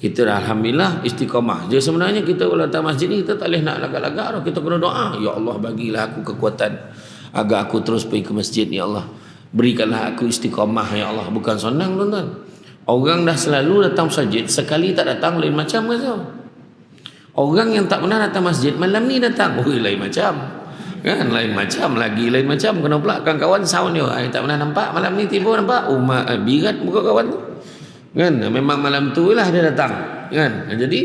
Kita dah alhamdulillah istiqamah je. Sebenarnya kita kalau datang masjid ni kita tak boleh nak lagak-lagak. Kita kena doa, ya Allah bagilah aku kekuatan agar aku terus pergi ke masjid, ya Allah. Berikanlah aku istiqamah, ya Allah. Bukan senang tuan-tuan. Orang dah selalu datang masjid, sekali tak datang lain macam ke tau. Orang yang tak pernah datang masjid malam ni datang, lain macam. Kan lain macam lagi, lain macam. Kena pula kawan-kawan sound dia, tak pernah nampak malam ni tiba nampak. Birat muka kawan tu. Kan memang malam tu lah dia datang. Kan jadi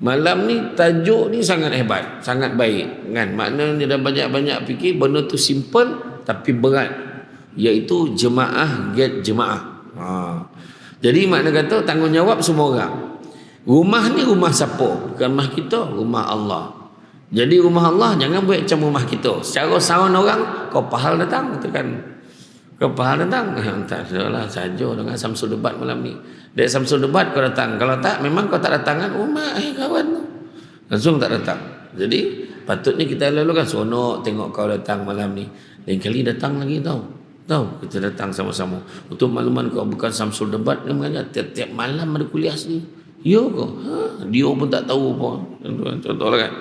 malam ni tajuk ni sangat hebat, sangat baik. Kan maknanya dia dah banyak-banyak fikir benda tu simple tapi berat, iaitu jemaah get jemaah. Jadi makna kata tanggungjawab semua orang. Rumah ni rumah siapa? Bukan rumah kita, rumah Allah. Jadi rumah Allah jangan buat macam rumah kita. Secara sound orang kau pahal datang, katakan kau pahal datang. Tak adalah saja dengan Samsul Debat malam ni. Dek Samsul Debat kau datang. Kalau tak memang kau tak datang kan rumah kawan tu. Langsung tak datang. Jadi patutnya kita lalu kan seronok tengok kau datang malam ni. Lain kali datang lagi tahu. Kita datang sama-sama. Untuk makluman kau bukan Samsul Debat dia mengajar tiap-tiap malam ada kuliah sini. Ya kau. Dia pun tak tahu apa. Contohlah kan.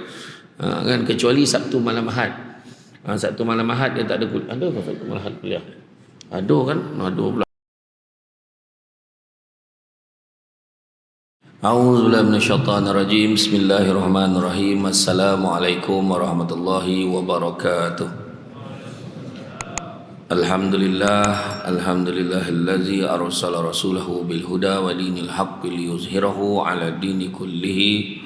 Kan kecuali Sabtu malam Ahad. Sabtu malam Ahad dia tak ada kuliah. Ada ke Sabtu malam Ahad kuliah? Ada kan? Ada pula. A'udzubillahi minasyaitonirrajim. Bismillahirrahmanirrahim. Assalamualaikum warahmatullahi wabarakatuh. Alhamdulillahillazi arsala rasulahu bil huda wa dinil haqqi liyuzhirahu 'ala dini kullihi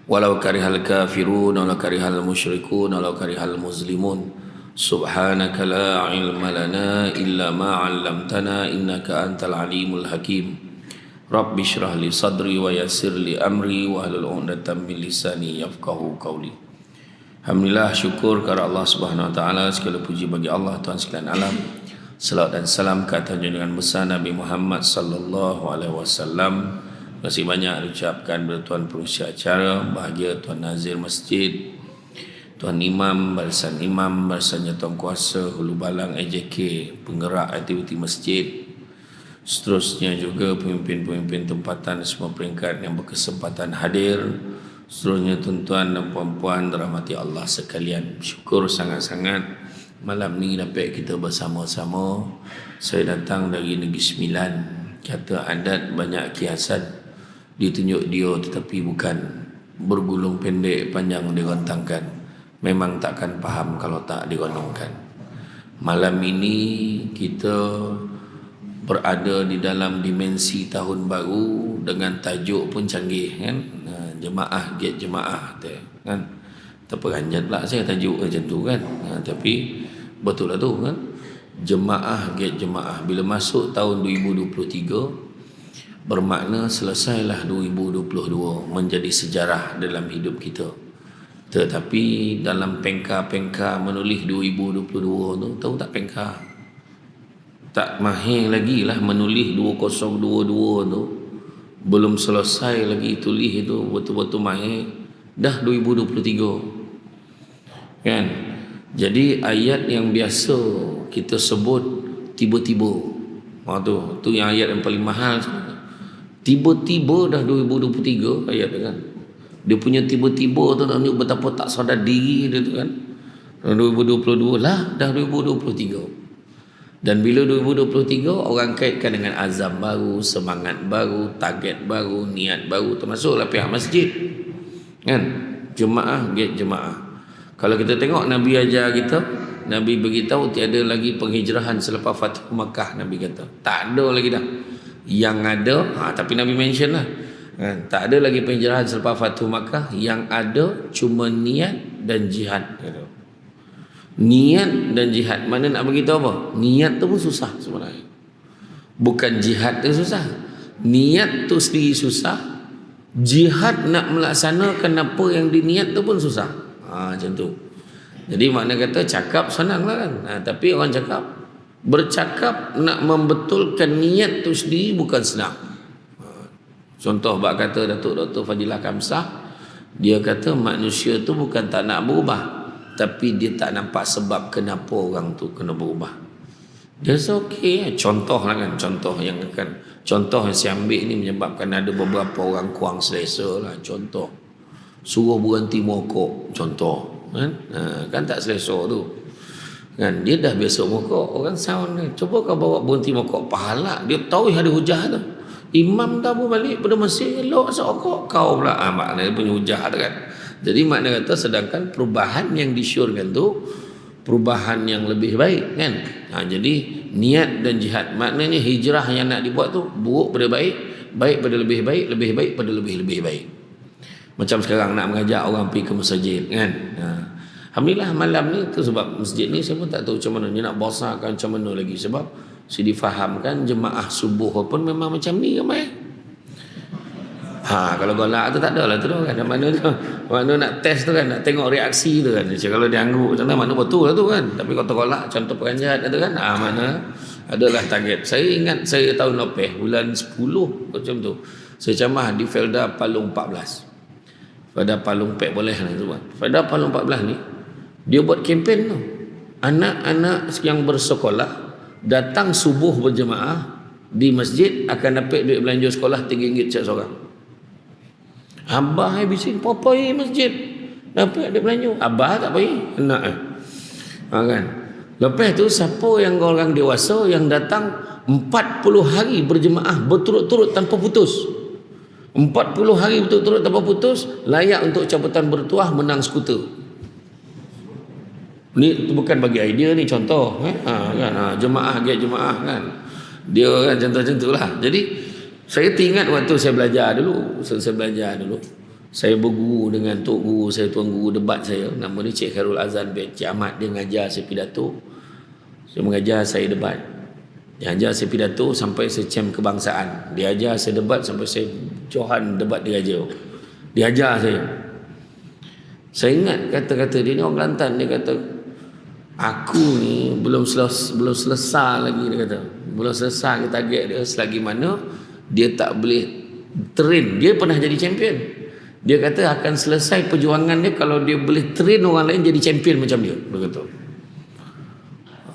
walau karihal kafirun walau karihal musyrikun walau karihal muslimun. Subhanaka la ilma lana illa ma 'allamtana innaka antal alimul hakim. Rabbi shrah li sadri wa yassir li amri wa hlul 'uqdatam min lisani yafqahu qawli. Alhamdulillah, syukur kepada Allah Subhanahu wa taala, segala puji bagi Allah Tuhan sekalian alam. Salawat dan salam ke atas junjungan besar Nabi Muhammad sallallahu alaihi wasallam. Terima kasih banyak diucapkan kepada tuan pengurusi acara, bahagia Tuan Nazir Masjid, Tuan Imam, barisannya Tuan Kuasa Hulu Balang AJK, penggerak aktiviti masjid. Seterusnya juga pemimpin-pemimpin tempatan semua peringkat yang berkesempatan hadir. Seterusnya tuan-tuan dan puan-puan dirahmati Allah sekalian. Syukur sangat-sangat malam ni dapat kita bersama-sama. Saya datang dari Negeri Sembilan. Kata adat banyak kiasan ditunjuk dia tetapi bukan bergulung pendek panjang digontangkan. Memang takkan faham kalau tak digondongkan. Malam ini kita berada di dalam dimensi tahun baru dengan tajuk pun canggih kan. Jemaah get jemaah kan. Terperanjat pula saya tajuk macam tu kan. Tapi betul lah tu kan. Jemaah get jemaah. Bila masuk tahun 2023 bermakna selesailah 2022 menjadi sejarah dalam hidup kita. Tetapi dalam pengkar-pengkar menulis 2022 tu, tahu tak pengkar? Tak mahir lagi lah menulis 2022 tu. Belum selesai lagi tulis itu betul-betul mahir. Dah 2023 kan. Jadi ayat yang biasa kita sebut tiba-tiba, tu yang ayat yang paling mahal. Tiba-tiba dah 2023 ayat kan. Dia punya tiba-tiba tu tunjuk betapa tak sadar diri dia tu kan. 2022 lah dah 2023. Dan bila 2023 orang kaitkan dengan azam baru, semangat baru, target baru, niat baru, termasuklah pihak masjid kan. Jemaah get jemaah. Kalau kita tengok Nabi ajar kita, Nabi beritahu tiada lagi penghijrahan selepas Fathu Makkah. Nabi kata tak ada lagi dah. Yang ada tapi Nabi mention lah kan, tak ada lagi penghijrahan selepas Fathu Makkah. Yang ada cuma niat dan jihad kata. Niat dan jihad. Mana nak beritahu apa? Niat tu pun susah sebenarnya. Bukan jihad tu susah. Niat tu sendiri susah. Jihad nak melaksanakan apa yang diniat tu pun susah. Macam tu. Jadi makna kata cakap senang lah kan. Tapi orang cakap, bercakap nak membetulkan niat tu sendiri bukan senang. Contoh bak kata Datuk Dr. Fadilah Kamsah, dia kata manusia tu bukan tak nak berubah, tapi dia tak nampak sebab kenapa orang tu kena berubah. Dia rasa okey. Contoh lah kan, contoh yang saya ambil ni menyebabkan ada beberapa orang kurang selesa lah. Contoh, suruh berhenti merokok, contoh kan, kan tak selesa tu kan. Dia dah biasa merokok, orang sound ni, cuba kau bawa berhenti merokok, pahala dia tahu ada hujah tu. Imam dah balik pada masjid, elok asal rokok, kau pula maknanya punya hujah tu kan. Jadi makna kata sedangkan perubahan yang disyorkan tu perubahan yang lebih baik kan. Jadi niat dan jihad, maknanya hijrah yang nak dibuat tu buruk pada baik, baik pada lebih baik, lebih baik pada lebih baik. Macam sekarang nak mengajak orang pergi ke masjid kan. Alhamdulillah malam ni tu, sebab masjid ni saya pun tak tahu macam mana dia nak bosarkan macam mana lagi, sebab saya difahamkan jemaah subuh pun memang macam ni ramai. Kalau golak tu tak ada lah tu kan. Mana tu, mana nak test tu kan, nak tengok reaksi tu kan. Macam kalau dia angguk macam tu, mana betul lah tu kan. Tapi kalau golak contoh peranjat tu kan, mana adalah target. Saya ingat saya tahun lepas bulan 10 macam tu, saya camah di Felda Palung 14. Felda Palung Pek boleh lah tu kan. Felda Palung 14 ni dia buat kempen tu. Anak-anak yang bersekolah datang subuh berjemaah di masjid akan dapat duit belanja sekolah RM3 setiap seorang. Abah bising, papa pergi masjid dapat duit belanja. Abah tak pergi, anak kan. Lepas tu siapa yang orang dewasa yang datang 40 hari berjemaah berturut-turut tanpa putus, 40 hari berturut-turut tanpa putus, layak untuk cabutan bertuah, menang skuter. Ni bukan bagi idea ni, contoh kan, jemaah kan, dia kan contoh-contoh lah. Jadi saya teringat waktu saya belajar dulu, saya berguru dengan tok guru saya, tuan guru debat saya, nama dia Cik Khairul Azan bin Cik Ahmad. Dia mengajar saya pidato, dia mengajar saya debat, dia ajar saya pidato sampai saya cem kebangsaan, dia ajar saya debat sampai saya johan debat dia ajar saya. Saya ingat kata-kata dia ni, orang Kelantan. Dia kata, aku ni belum selesai lagi, dia kata belum selesai ke target dia, selagi mana dia tak boleh train. Dia pernah jadi champion, dia kata akan selesai perjuangan dia kalau dia boleh train orang lain jadi champion macam dia kata.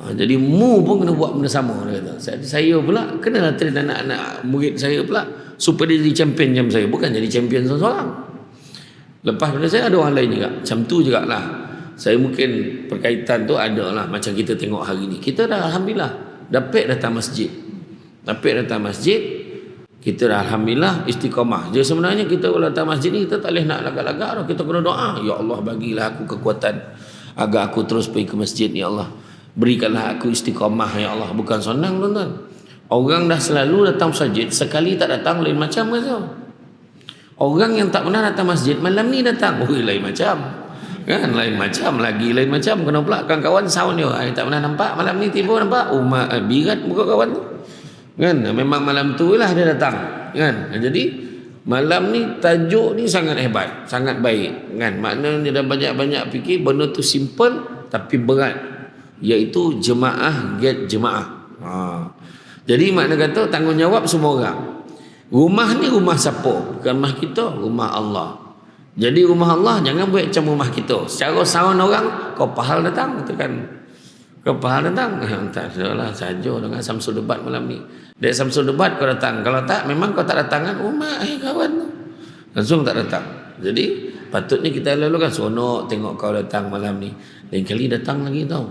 Jadi mu pun kena buat benda sama, dia kata. Saya pula kenalah train anak-anak murid saya pula supaya dia jadi champion macam saya, bukan jadi champion seorang-seorang. Lepas pada saya ada orang lain juga macam tu jugalah. Saya mungkin perkaitan tu ada lah. Macam kita tengok hari ni, kita dah alhamdulillah dapat datang masjid, kita dah alhamdulillah istiqamah. Jadi sebenarnya kita kalau datang masjid ni, kita tak boleh nak lagak-lagak dah. Kita kena doa, ya Allah bagilah aku kekuatan agar aku terus pergi ke masjid, ya Allah berikanlah aku istiqamah, ya Allah. Bukan senang tuan-tuan. Orang dah selalu datang masjid, sekali tak datang lain macam ke tu. Orang yang tak pernah datang masjid malam ni datang, lain macam kan, lain macam. Kena pula kawan-kawan sound dia, tak pernah nampak malam ni tiba nampak birat muka kawan tu kan. Memang malam tu lah dia datang kan. Jadi malam ni tajuk ni sangat hebat, sangat baik kan. Maknanya dia dah banyak-banyak fikir benda tu simple tapi berat, iaitu jemaah get jemaah. Jadi makna kata tanggungjawab semua orang. Rumah ni rumah siapa? Bukan rumah kita, rumah Allah. Jadi rumah Allah jangan buat macam rumah kita. Secara sound orang, kau pahal datang, katakan kau pahal datang. Tak adalah saja dengan Samsul debat malam ni. Dari Samsul debat kau datang. Kalau tak, memang kau tak datang kan, rumah kawan tu langsung tak datang. Jadi patutnya kita lalu kan seronok tengok kau datang malam ni. Lain kali datang lagi tahu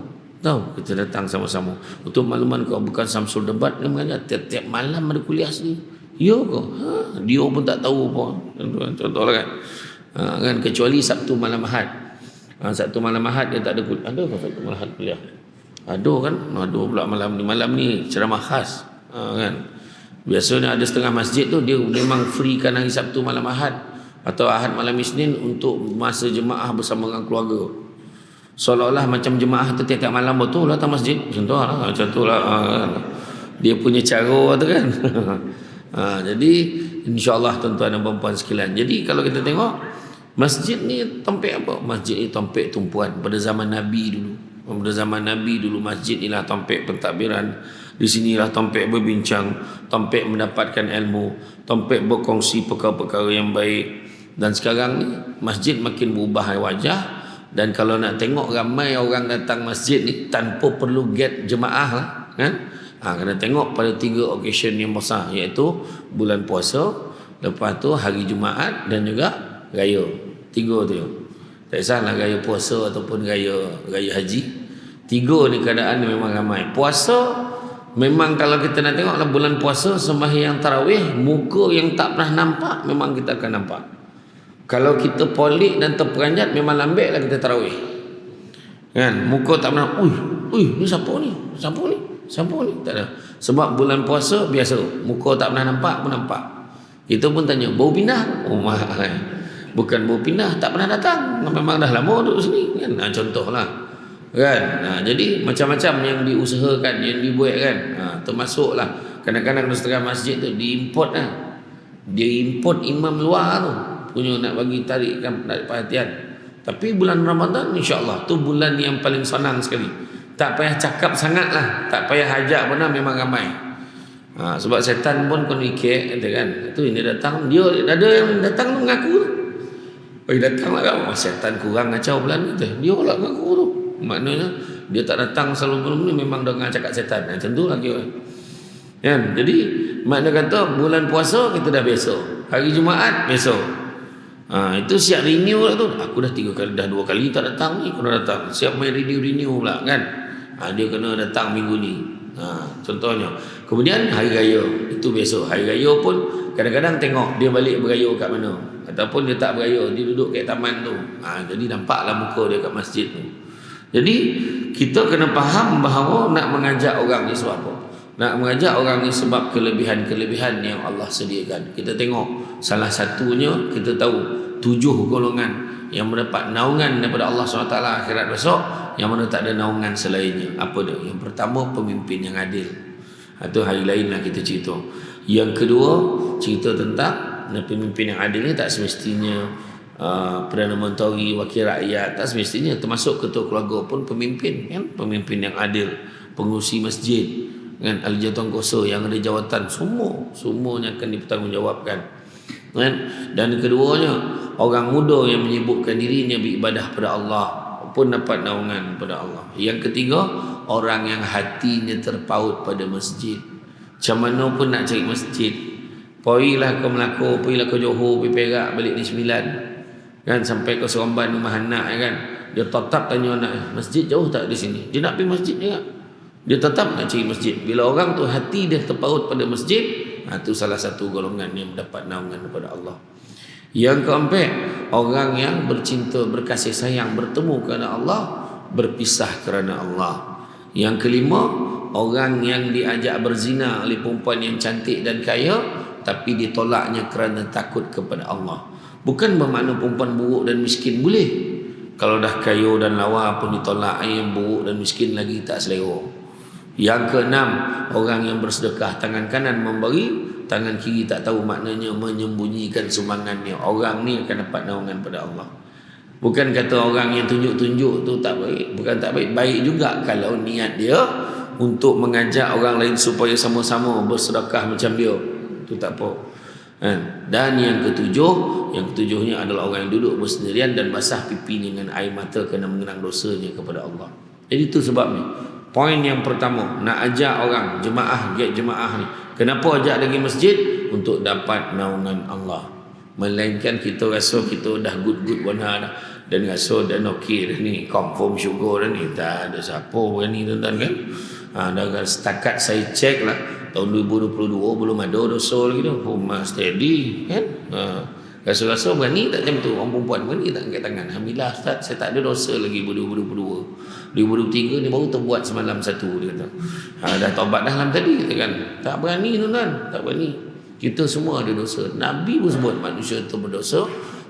kita datang sama-sama. Untuk makluman kau, bukan Samsul debat dia mengajar tiap-tiap malam ada kuliah sini. Ya kau, dia pun tak tahu apa. Contohlah kan. Kan kecuali Sabtu malam Ahad. Sabtu malam Ahad dia tak ada kuliah. Ada ke Sabtu malam Ahad kuliah? Ada kan? Ada pula malam ni ceramah khas. Kan? Biasanya ada setengah masjid tu dia memang free kan hari Sabtu malam Ahad atau Ahad malam Isnin untuk masa jemaah bersama dengan keluarga. Seolah-olah macam jemaah tu tiap-tiap malam betul lah datang masjid. Contohlah macam tu lah. Dia punya cara tu kan. Jadi insya-Allah tuan-tuan dan puan-puan sekalian. Jadi kalau kita tengok masjid ni tempat apa? Masjid ni tempat tumpuan pada zaman Nabi dulu. Pada zaman Nabi dulu masjid inilah tempat pentadbiran. Di sinilah tempat berbincang, tempat mendapatkan ilmu, tempat berkongsi perkara-perkara yang baik. Dan sekarang ni masjid makin berubah wajah. Dan kalau nak tengok ramai orang datang masjid ni tanpa perlu get jemaah lah. kan? Kena tengok pada 3 occasion yang besar, iaitu bulan puasa, lepas tu hari Jumaat dan juga raya. 3 tu. Tak kisahlah raya puasa ataupun raya haji. 3 ni keadaan ni memang ramai. Puasa memang kalau kita nak tengoklah bulan puasa sembahyang tarawih, muka yang tak pernah nampak memang kita akan nampak. Kalau kita polik dan terperanjat memang lambat lah kita tarawih. Kan? Muka tak pernah, ni siapa ni? Siapa ni? Tak ada. Sebab bulan puasa biasa, muka tak pernah nampak pun nampak. Kita pun tanya, bau pindah? Oh, bukan bau pindah, tak pernah datang. Memang dah lama duduk sini. Kan? Contohlah. Kan? Jadi macam-macam yang diusahakan, yang dibuat kan. Termasuklah kadang-kadang setengah masjid tu diimport lah. Dia import imam luar tu. Punya nak bagi tarik perhatian. Tapi bulan Ramadan insya-Allah tu bulan yang paling senang sekali. Tak payah cakap sangat lah, tak payah hajak pun memang ramai. Sebab setan pun kena ikut kan. Tu ini datang, dia ada yang datang tu mengaku tu. Datang lah kan. Setan kurang ngacau bulan ni tu. Dia lah mengaku tu. Maknanya dia tak datang sebelum ni memang dengan cakap setan. Macam tu lah kira. Kan? Jadi makna kata bulan puasa kita dah biasa. Hari Jumaat biasa. Itu siap renew lah tu. Aku dah 2 kali tak datang ni, kena datang. Siap main renew pula kan. Dia kena datang minggu ni. Contohnya. Kemudian hari raya itu biasa. Hari raya pun kadang-kadang tengok dia balik beraya kat mana, ataupun dia tak beraya, dia duduk kat taman tu. Jadi nampaklah muka dia kat masjid tu. Jadi kita kena faham bahawa nak mengajak orang ni sebab apa? Nak mengajak orang ni sebab kelebihan-kelebihan yang Allah sediakan. Kita tengok salah satunya, kita tahu 7 golongan yang mendapat naungan daripada Allah SWT akhirat besok, yang mana tak ada naungan selainnya. Apa dia? Yang pertama, pemimpin yang adil. Itu hari lain lah kita cerita. Yang kedua, cerita tentang pemimpin yang adil ni tak semestinya Perdana Menteri, wakil rakyat, tak semestinya. Termasuk ketua keluarga pun pemimpin kan? Pemimpin yang adil, pengurusi masjid kan, ahli jawatan kuasa yang ada jawatan, semuanya akan dipertanggungjawabkan kan. Dan keduanya, orang muda yang menyibukkan dirinya beribadah pada Allah pun dapat naungan pada Allah. Yang ketiga, orang yang hatinya terpaut pada masjid. Macam mana pun nak cari masjid, pergilah ke Melaka, pergilah ke Johor, pergi Perak, balik ni 9 kan, sampai ke Seremban rumah anak kan. Dia tetap tanya anak, masjid jauh tak di sini? Dia nak pergi masjid juga. Dia tetap nak cari masjid. Bila orang tu hati dia terpaut pada masjid, itu salah satu golongan yang mendapat naungan daripada Allah. Yang keempat, orang yang bercinta, berkasih sayang, bertemu kerana Allah, berpisah kerana Allah. Yang kelima, orang yang diajak berzina oleh perempuan yang cantik dan kaya, tapi ditolaknya kerana takut kepada Allah. Bukan bermakna perempuan buruk dan miskin boleh. Kalau dah kaya dan lawa pun ditolak, yang buruk dan miskin lagi tak selera. Yang keenam, orang yang bersedekah, tangan kanan memberi, tangan kiri tak tahu, maknanya menyembunyikan sumbangannya. Orang ni akan dapat naungan pada Allah. Bukan kata orang yang tunjuk-tunjuk tu tak baik. Bukan tak baik, baik juga kalau niat dia untuk mengajak orang lain supaya sama-sama bersedekah macam dia. Itu tak apa. Dan yang ketujuhnya adalah orang yang duduk bersendirian dan basah pipi dengan air mata kerana mengenang dosanya kepada Allah. Jadi itu sebabnya. Poin yang pertama, nak ajak orang jemaah ni. Kenapa ajak lagi masjid? Untuk dapat naungan Allah. Melainkan kita rasa kita dah good benar dah, dan rasa dah okey dah ni, confirm syukur dah ni. Tak ada siapa berani tuan-tuan kan. Dah setakat saya cek lah, tahun 2022 belum ada dosa lagi tu. Steady kan. Rasa-rasa berani tak macam tu? Orang perempuan berani tak angkat tangan? Alhamdulillah Ustaz, saya tak ada dosa lagi 2022. 2023 ni baru terbuat semalam satu, dia kata. Dah taubat dah malam tadi, kata kan. Tak berani tuan-tuan, tak berani. Kita semua ada dosa. Nabi pun sebut manusia itu berdosa,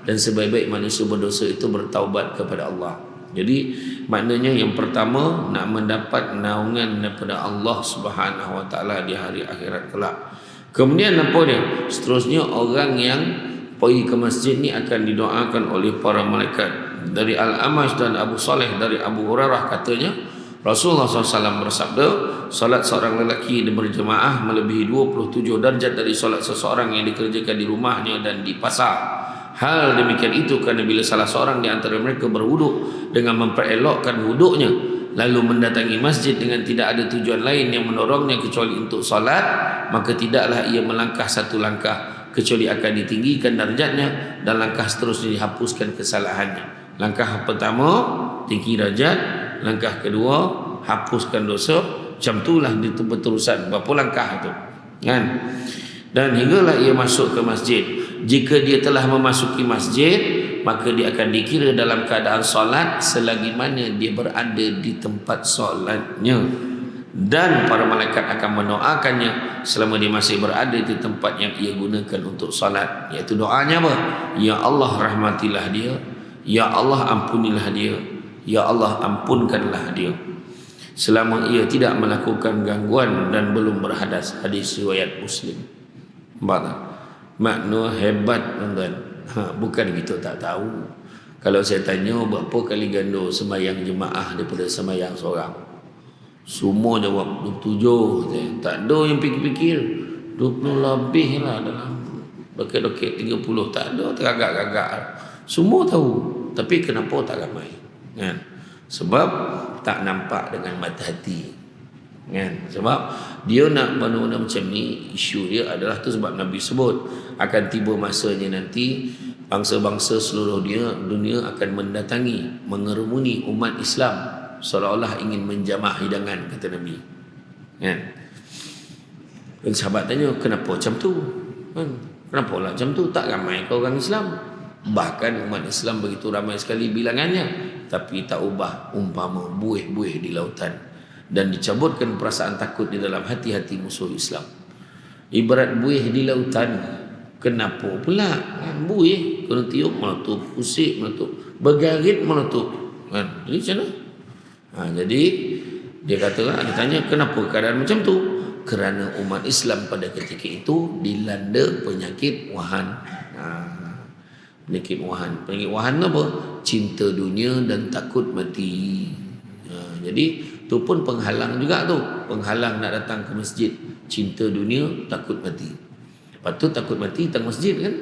dan sebaik-baik manusia berdosa itu bertaubat kepada Allah. Jadi maknanya yang pertama, nak mendapat naungan daripada Allah Subhanahu Wa Taala di hari akhirat kelak. Kemudian apa dia? Seterusnya, orang yang pergi ke masjid ni akan didoakan oleh para malaikat. Dari Al-Amash dan Abu Saleh dari Abu Hurairah katanya, Rasulullah SAW bersabda, salat seorang lelaki berjemaah melebihi 27 darjat dari salat seseorang yang dikerjakan di rumahnya dan di pasar. Hal demikian itu kerana bila salah seorang di antara mereka berwuduk dengan memperelokkan wuduknya, lalu mendatangi masjid dengan tidak ada tujuan lain yang mendorongnya kecuali untuk solat, maka tidaklah ia melangkah satu langkah kecuali akan ditinggikan darjatnya, dan langkah seterusnya dihapuskan kesalahannya. Langkah pertama tinggi darjat, langkah kedua hapuskan dosa. Macam itulah berterusan berapa langkah itu, kan? Dan hinggalah ia masuk ke masjid. Jika dia telah memasuki masjid, maka dia akan dikira dalam keadaan solat selagi mana dia berada di tempat solatnya, dan para malaikat akan mendoakannya selama dia masih berada di tempat yang ia gunakan untuk solat. Iaitu doanya apa? Ya Allah rahmatilah dia, ya Allah ampunilah dia, ya Allah ampunkanlah dia, selama ia tidak melakukan gangguan dan belum berhadas. Hadis riwayat Muslim. Makna hebat, tuan-tuan. Bukan kita tak tahu. Kalau saya tanya berapa kali ganda sembahyang jemaah daripada sembahyang seorang, semua jawab 27. Tak ada yang fikir-fikir 20 lebih lah, dalam dokek-dokek 30 tak ada, teragak-agak. Semua tahu, tapi kenapa tak ramai, kan? Sebab tak nampak dengan mata hati, kan? Sebab dia nak benda-benda macam ni, isu dia adalah tu sebab Nabi sebut akan tiba masanya nanti bangsa-bangsa seluruh dunia akan mendatangi, mengerumuni umat Islam seolah-olah ingin menjamah hidangan, kata Nabi, kan? Dan sahabat tanya, kenapa macam tu, kan? Kenapa lah macam tu? Tak ramai ke orang Islam? Bahkan umat Islam begitu ramai sekali bilangannya, tapi tak ubah umpama buih-buih di lautan, dan dicabutkan perasaan takut di dalam hati-hati musuh Islam. Ibarat buih di lautan, kenapa pula? Kan? Buih kena tiup meletup, usik meletup, bergarit meletup, kan? Jadi macam mana? Jadi dia kata, dia tanya kenapa keadaan macam tu? Kerana umat Islam pada ketika itu dilanda penyakit wahan. Penyakit wahan. Penyakit wahan apa? Cinta dunia dan takut mati. Jadi tu pun penghalang juga tu. Penghalang nak datang ke masjid. Cinta dunia, takut mati. Lepas tu takut mati datang masjid, kan?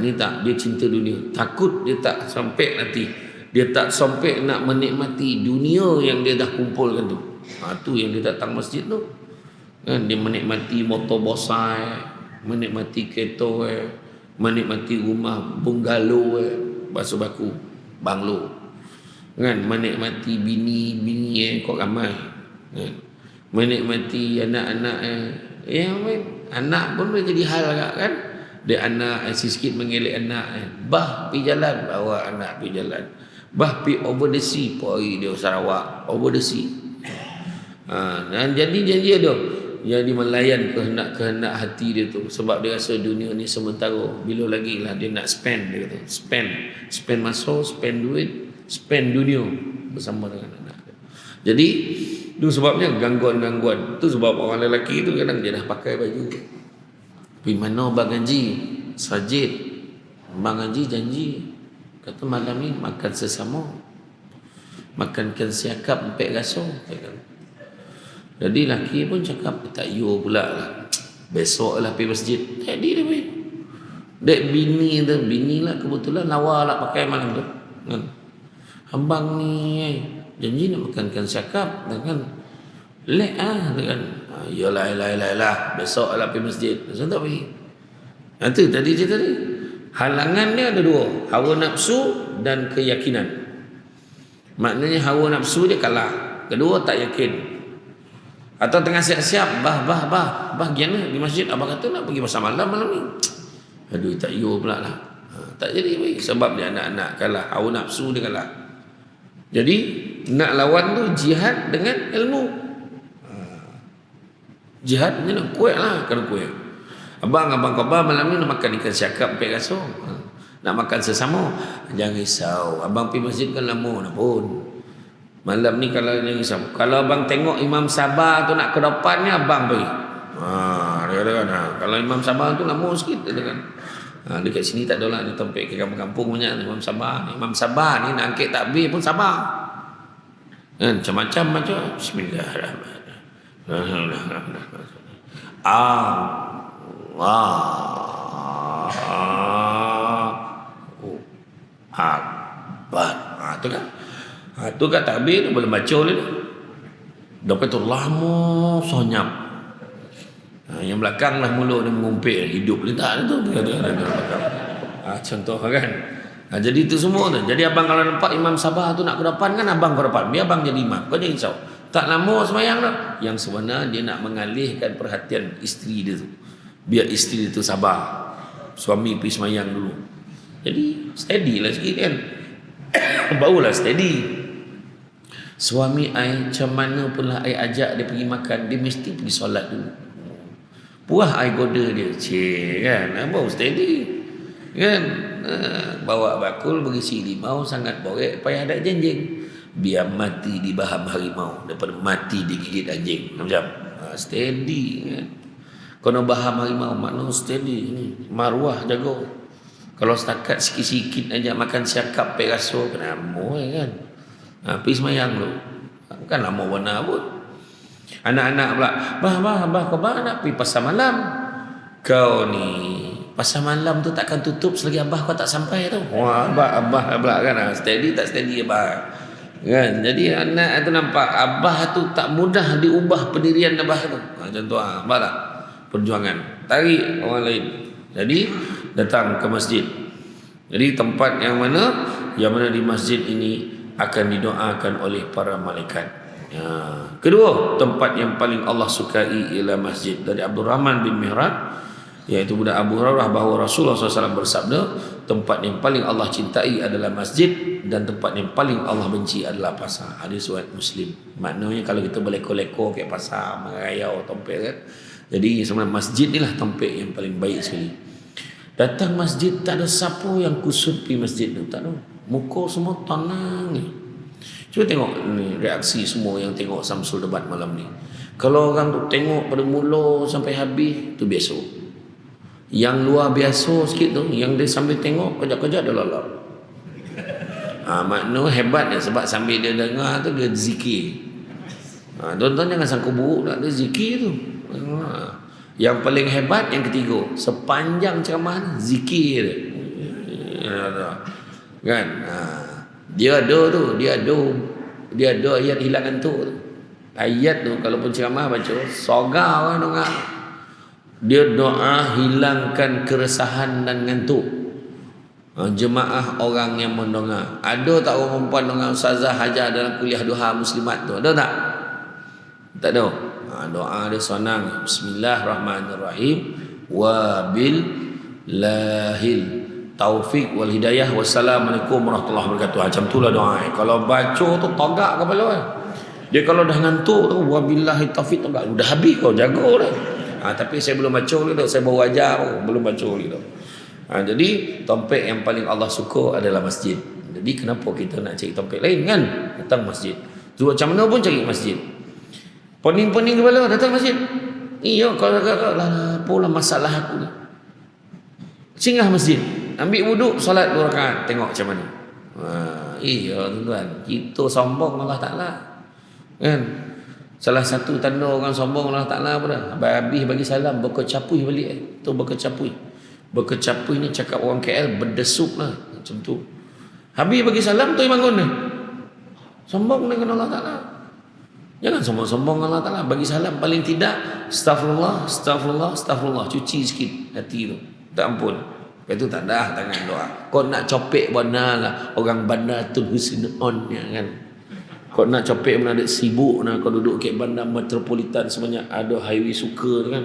Ni tak, dia cinta dunia. Takut dia tak sampai nanti. Dia tak sampai nak menikmati dunia yang dia dah kumpulkan tu. Tu yang dia datang masjid tu, kan? Dia menikmati motor bosai, menikmati kereta, menikmati rumah bungalow, bahasa baku banglo, kan? Menikmati bini kok ramai, kan? Menikmati anak-anak, anak pun boleh jadi hal agak, kan? Dia anak sikit mengelak anak, bah pi jalan, bawa anak pi jalan, bah pi over the sea, pergi dia Sarawak over the sea. Dan jadi dia jadi melayan kehendak hati dia tu, sebab dia rasa dunia ni sementara. Bila lagi lah dia nak spend, dia kata spend masa, spend duit, spend dunia bersama dengan anak dia. Jadi tu sebabnya gangguan-gangguan. Tu sebab orang lelaki tu kadang dia dah pakai baju, pergi mana bang ngaji sajid, bang ngaji janji kata malam ni makan sesama, makankan siakap empek rasa, kan? Jadi laki pun cakap, tak you pula lah, besok lah pergi masjid. Jadi dia pergi. Dek bini lah kebetulan lawa lah pakai malam tu, kan? Abang ni janji nak makankan siakap, kan? Lek kan? Yalah, besok lah pergi masjid. Besok tak pergi. Itu tadi cerita tadi. Halangan dia ada dua, hawa nafsu dan keyakinan. Maknanya hawa nafsu dia kalah, kedua tak yakin. Atau tengah siap-siap, bah giana di masjid, abang kata nak pergi pasar malam ni. Aduh, tak you pula lah. Tak jadi baik, sebab dia anak-anak kalah, hawa nafsu dia kalah. Jadi nak lawan tu jihad dengan ilmu. Jihad ni nak kuat lah, kena kuat. Abang khabar malam ni nak makan ikan siakap empek rasa, nak makan sesama. Jangan risau, abang pergi masjid kan lama dah pun. Malam ni kalau jangan risau, kalau abang tengok Imam Sabah tu nak ke depan ni, abang pergi. Dia kata kan, kalau Imam Sabah tu lama sikit, dia kan. Dekat sini tak ada lah, di tempat ke kampung-kampung banyak Imam Sabah. Imam Sabah ni nak angkat takbir pun sabar, kan? Macam-macam. Bismillahirrahmanirrahim. Allah Akbar. Tu kan. Tu kan takbir tu boleh baca dia. Dapat tu lama sonyap. Yang belakang lah mula dia mengumpit hidup dia tak tu. Contoh kan. Jadi itu semua tu. Jadi abang kalau nampak imam Sabah tu nak ke depan kan abang ke depan. Biar abang jadi imam. Kau jangan risau. Tak lama semayang tu. Yang sebenarnya dia nak mengalihkan perhatian isteri dia tu. Biar isteri dia tu sabar. Suami pergi semayang dulu. Jadi steady lah sikit kan. Barulah steady. Suami ai macam mana pun lah ai ajak dia pergi makan, dia mesti pergi solat dulu. Puah ai goda dia. Cik kan. Baru steady. Kan. Bawa bakul berisi limau sangat borek payah ada jenjing. Biar mati di baham harimau daripada mati digigit anjing. Macam steady kan. Kalau baham harimau makna steady ni. Maruah jago. Kalau setakat sikit-sikit aja makan siakap peraso kenapa kan. Pergi semayang dulu. Bukan lama warna pun. Anak-anak pula, bah, kau nak pergi pasar malam. Kau ni, pasar malam tu takkan tutup selagi abah kau tak sampai tu. Wah, abah pula kan. Steady tak steady abah. Kan? Jadi anak tu nampak, abah tu tak mudah diubah pendirian abah tu. Contoh, abah tak? Perjuangan. Tarik orang lain. Jadi, datang ke masjid. Jadi tempat yang mana? Yang mana di masjid ini akan didoakan oleh para malaikat. Kedua, tempat yang paling Allah sukai ialah masjid. Dari Abdul Rahman bin Mihrad, iaitu budak Abu Hurairah, bahawa Rasulullah SAW bersabda, tempat yang paling Allah cintai adalah masjid dan tempat yang paling Allah benci adalah pasar. Hadis riwayat Muslim. Maknanya kalau kita berlekor-lekor kat pasar, merayau, tompel kan. Jadi sebenarnya masjid ni lah tempat yang paling baik sekali. Datang masjid tak ada siapa yang kusut pergi masjid tu, tak ada. Muka semua tenang ni. Cuba tengok ni reaksi semua yang tengok Samsul debat malam ni. Kalau orang tu tengok pada mula sampai habis tu biasa. Yang luar biasa sikit tu, yang dia sambil tengok kejap-kejap dia lalap. Makna hebatnya sebab sambil dia dengar tu dia zikir. Tuan-tuan jangan sangka buruk nak dia zikir tu. Yang paling hebat yang ketiga, sepanjang ceramah zikir kan. Dia ada ayat hilang ngantuk tu. Ayat tu kalau pun ceramah baca sogar orang dengar. Dia doa hilangkan keresahan dan ngantuk. Jemaah orang yang mendengar. Ada tak orang perempuan dengar ustazah hajar dalam kuliah duha muslimat tu? Ada tak? Tak ada. Doa dia senang. Bismillahirrahmanirrahim. Wabillahil taufiq wal hidayah. Wassalamualaikum warahmatullahi wabarakatuh. Macam itulah doa. Kalau baca tu togak kepala. Dia kalau dah ngantuk tu wabillahi taufiq togak. Dah habis kau jaga dah. Tapi saya belum baca lagi tu. Saya baru ajar belum baca lagi tu. Jadi tempat yang paling Allah suka adalah masjid. Jadi kenapa kita nak cari tempat lain kan? Datang masjid. Tu macam mana pun cari masjid. Pening-pening kepala datang masjid. Iya kalau apalah masalah aku ni. Singgah masjid. Ambil wuduk, solat 2 rakaat. Tengok macam mana. Iya tuan-tuan. Kita sombong Allah Ta'ala. Kan? Salah satu tanda orang sombong Allah Ta'ala apa dah? Habis bagi salam, berkecapui balik. Tu berkecapui. Berkecapui ni cakap orang KL berdesuk lah. Macam tu. Habis bagi salam, tu yang bangun ni. Sombong dengan Allah Ta'ala. Jangan sombong-sombong Allah Ta'ala. Bagi salam paling tidak Astaghfirullah, astaghfirullah, astaghfirullah. Cuci sikit hati tu. Tak ampun. Lepas tu tak dah tangan doa. Kau nak copek mana lah. Orang bandar Tun Hussein-on kan. Kau nak copek mana ada sibuk nak kau duduk kat bandar metropolitan sebanyak ada highway suka kan.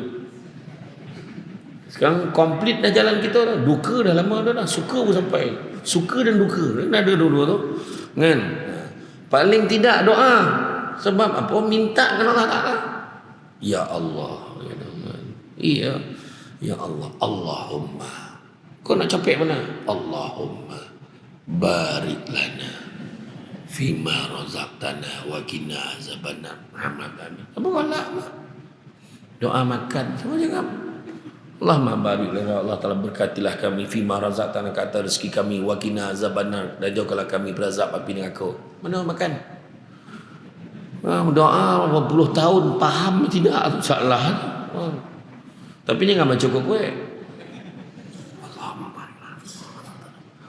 Sekarang komplit dah jalan kita dah. Duka dah lama dah. Suka pun sampai. Suka dan duka. Dah ada dua-dua tu. Kan. Paling tidak doa. Sebab apa? Minta dengan Allah Ta'ala. Ya Allah. Iya. Ya Allah. Allahumma. Kau nak capek mana? Allahumma barik lana fima razaqtana wa qina azabannar. Muhammad. Apa kau nak? Doa makan. Semua jangan. Allahumma barik lana. Allah Ta'ala berkatilah kami fima razaqtana, kata rezeki kami, wa qina azabannar, dan jauhkanlah kami berazab api neraka. Mana makan? Doa berapa puluh tahun faham tidak salah. Tapi jangan baca kuat.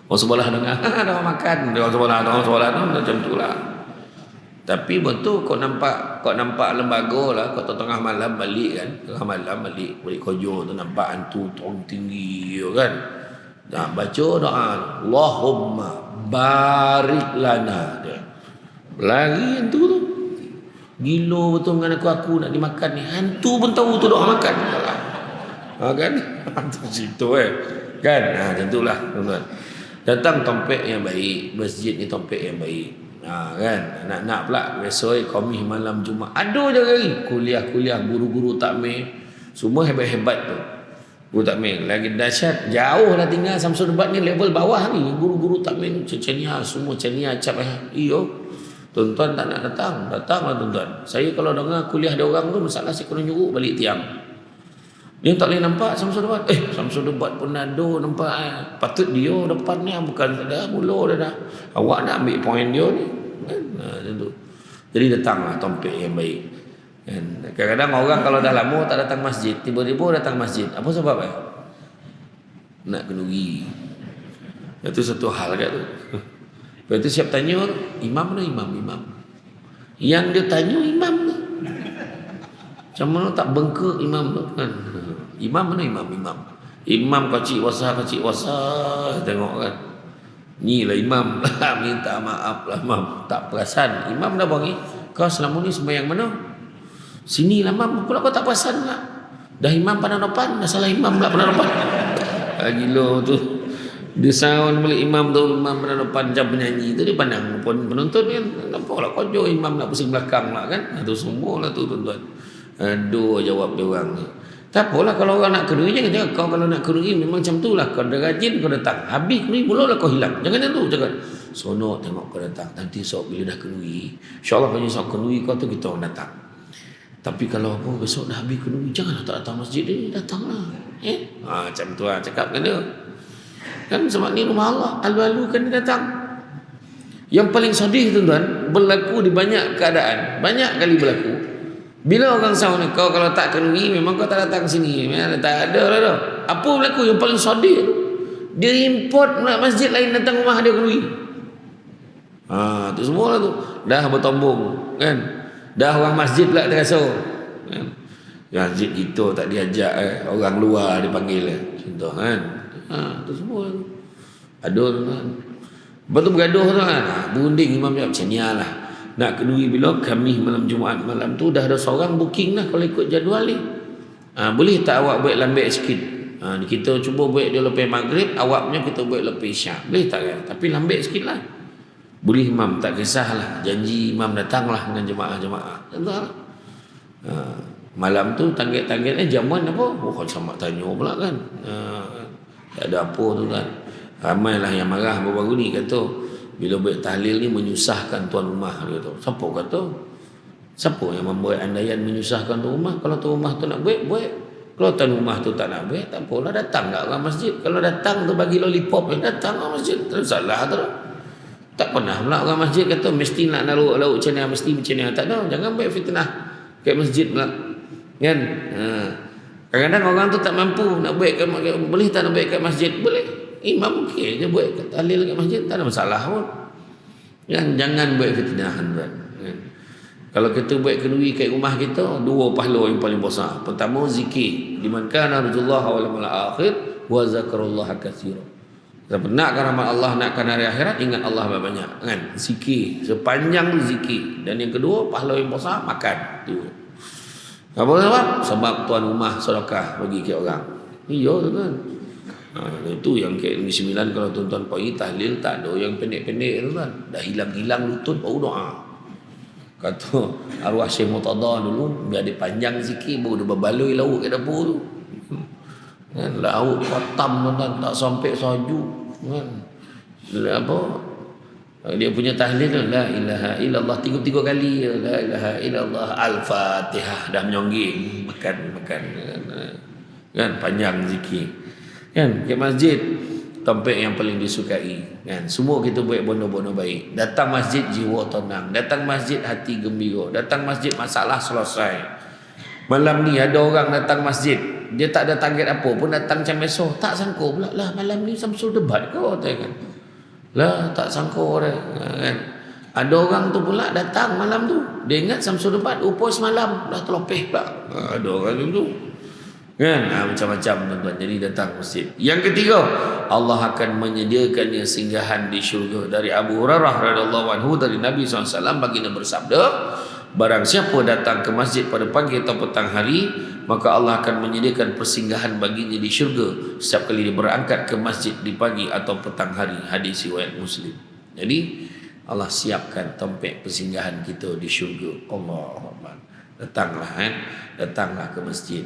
Orang sebelah dengar ada orang makan, orang sebelah macam itulah. Tapi betul kau nampak lembaga lah, kau tengah malam balik kan, balik kojo tu nampak hantu tong tinggi kan. Dah baca doa Allahumma barik lana dia. Lari hantu tu. Gila betul dengan aku nak dimakan ni. Hantu pun tahu tu doa makan. Kan? Hantu situ kan. Tentulah tuan-tuan. Datang tompek yang baik, masjid ni tompek yang baik. Kan, nak pula besok Khamis malam Jumaat ada je lagi kuliah guru-guru takmir semua hebat-hebat tu. Guru takmir lagi dahsyat, jauh dah tinggal Samsul Debat ni, level bawah ni guru-guru takmir ni cecenia semua cenia cap iyo. Tuan-tuan tak nak datanglah tuan-tuan. Saya kalau dengar kuliah dia orang tu masalah saya kena nyuruh balik tiang. Dia tak boleh nampak Samsul Debat. Samsul Debat pun ada nampak. Patut dia depan ni bukan dah mula dah. Awak nak ambil poin dia ni. Tentu. Jadi datanglah tompek yang baik. Kadang-kadang orang kalau dah lama tak datang masjid, tiba-tiba datang masjid. Apa sebab nak kenduri. Itu satu hal kat tu. Lepas tu siap tanya, imam mana imam. Yang dia tanya imam ni. Macam mana tak bengkak imam tu kan. Imam mana imam. Imam kacik wasa. Tengok kan. Ni lah imam. Minta maaf lah imam. Tak perasan. Imam dah bagi. Kau selama ni sembahyang mana? Sini lah imam. Pula kau tak perasan lah. Dah imam pandang depan. Dah salah imam pula pandang depan. Gila tu. Dia sound balik imam tu. Imam pandang depan macam penyanyi tu. Dia pandang penonton kan. Nampak lah kau imam nak pusing belakang lah kan. Itu semua lah tu tuan-tuan. Aduh jawab dia orang ni. Tak apalah kalau orang nak kenduri jangan cakap kau kalau nak kenduri memang macam tu lah. Kau dah rajin kau datang. Habis kenduri mula lah kau hilang. Jangan macam tu cakap. Sonok tengok kau datang. Nanti esok bila dah kenduri. InsyaAllah kalau esok kenduri kau tu kita orang datang. Tapi kalau apa besok dah habis kenduri janganlah tak datang masjid ni. Datanglah. Macam tu lah cakap kan dia. Kan sebab ni rumah Allah. Alu-alu kan dia datang. Yang paling sedih tuan-tuan berlaku di banyak keadaan. Banyak kali berlaku. Bila orang sahur ni, kau kalau tak kenduri memang kau tak datang sini. Tak ada lah dah. Apa berlaku yang paling sedih tu? Dia import pula masjid lain datang rumah dia kenduri. Tu semua lah tu. Dah bertombong kan. Dah orang masjid pula terasa kan. Masjid kita tak diajak orang luar dipanggil contoh kan. Tu semua lah tu. Ada tu kan. Lepas tu bergaduh tu kan. Berunding imam jawab macam ni lah. Nak kenduri bila Khamis malam Jumaat malam tu dah ada seorang booking lah kalau ikut jadual ni. Boleh tak awak buat lambat sikit? Kita cuba buat dia lepas maghrib, awak punya kita buat lepas isyak. Boleh tak kan? Tapi lambat sikit lah. Boleh imam, tak kisahlah. Janji imam datanglah dengan jemaah-jemaah. Tentulah. Malam tu tanggit-tanggitnya jamuan apa? Kau sama tanya pula kan. Tak ada apa tu kan. Ramailah yang marah baru-baru ni kata bila buat tahlil ni menyusahkan tuan rumah dia tu. Siapa kata? Siapa yang membuat andaian menyusahkan tuan rumah? Kalau tuan rumah tu nak buat. Kalau tuan rumah tu tak nak buat, tak apalah datang tak orang masjid. Kalau datang tu bagi lollipop, datang orang masjid. Tak salah tu. Tak pernah pula orang masjid kata mesti nak naruh lauk macam ni, mesti macam ni. Tak ada. Jangan buat fitnah kat masjid pula. Kan? Kadang-kadang orang tu tak mampu nak buat boleh tak nak buat kat masjid? Boleh. Imam okey je buat tahlil kat masjid, tak ada masalah pun. Jangan buat fitnah kan. Kalau kita buat kenduri kat rumah kita, dua pahala yang paling besar. Pertama zikir, liman kana narjullah wal yawmil akhir wa zakarullaha katsira. Siapa nakkan rahmat Allah, nakkan hari akhirat, ingat Allah banyak kan. Zikir, sepanjang zikir. Dan yang kedua pahala yang besar makan tu. Apa sebab? Sebab tuan rumah sedekah bagi ke orang. Iya tu kan. Itu yang ke Negeri Sembilan kalau tuan-tuan pergi tahlil tak ada yang pendek-pendek tu kan. Dah hilang-hilang lutut baru doa. Kata arwah Syekh Murtada dulu biar dia panjang zikir baru dia berbaloi lauk ke dapur tu. Kan lauk kotam tuan-tuan tak sampai saju kan. Apa? Dia punya tahlil tu la ilaha illallah 3 kali la ilaha illallah al-Fatihah dah menyongging makan kan panjang zikir. Kan ke masjid tempat yang paling disukai kan. Semua kita buat benda-benda baik. Datang masjid jiwa tenang, datang masjid hati gembira, datang masjid masalah selesai. Malam ni ada orang datang masjid, dia tak ada target apa pun datang macam esok, tak sangka pula lah malam ni Samsul Debat ke kan. Lah tak sangka orang kan. Ada orang tu pula datang malam tu. Dia ingat Samsul Debat upos malam dah terlopeh pula. Ada orang tu. Kan? Macam-macam tuan-tuan. Jadi datang masjid. Yang ketiga, Allah akan menyediakannya singgahan di syurga. Dari Abu Hurairah radhiyallahu anhu dari Nabi SAW baginda bersabda, barang siapa datang ke masjid pada pagi atau petang hari, maka Allah akan menyediakan persinggahan baginya di syurga setiap kali dia berangkat ke masjid di pagi atau petang hari. Hadis riwayat Muslim. Jadi Allah siapkan tempat persinggahan kita di syurga. Allahuakbar. Datanglah datanglah ke masjid.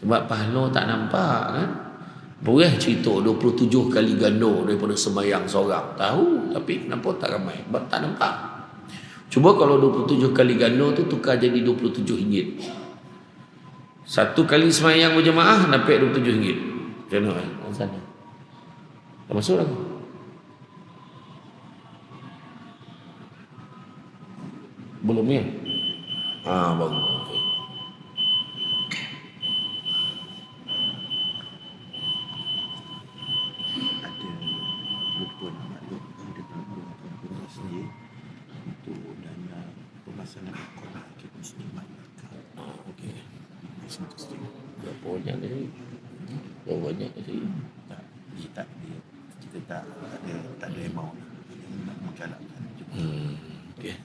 Sebab pahala tak nampak kan. Boleh cerita 27 kali ganda daripada sembahyang seorang. Tahu tapi kenapa tak ramai? Sebab tak nampak. Cuba kalau 27 kali ganda tu tukar jadi 27 ringgit. Satu kali sembahyang berjemaah dapat 27 ringgit. Macam mana kan? Sana. Dah masuk lagi. Belum ya? Bagus. Banyak ni. Banyak ni. Tak dia kita tak ada amount nak menggalakkan juga. Okey.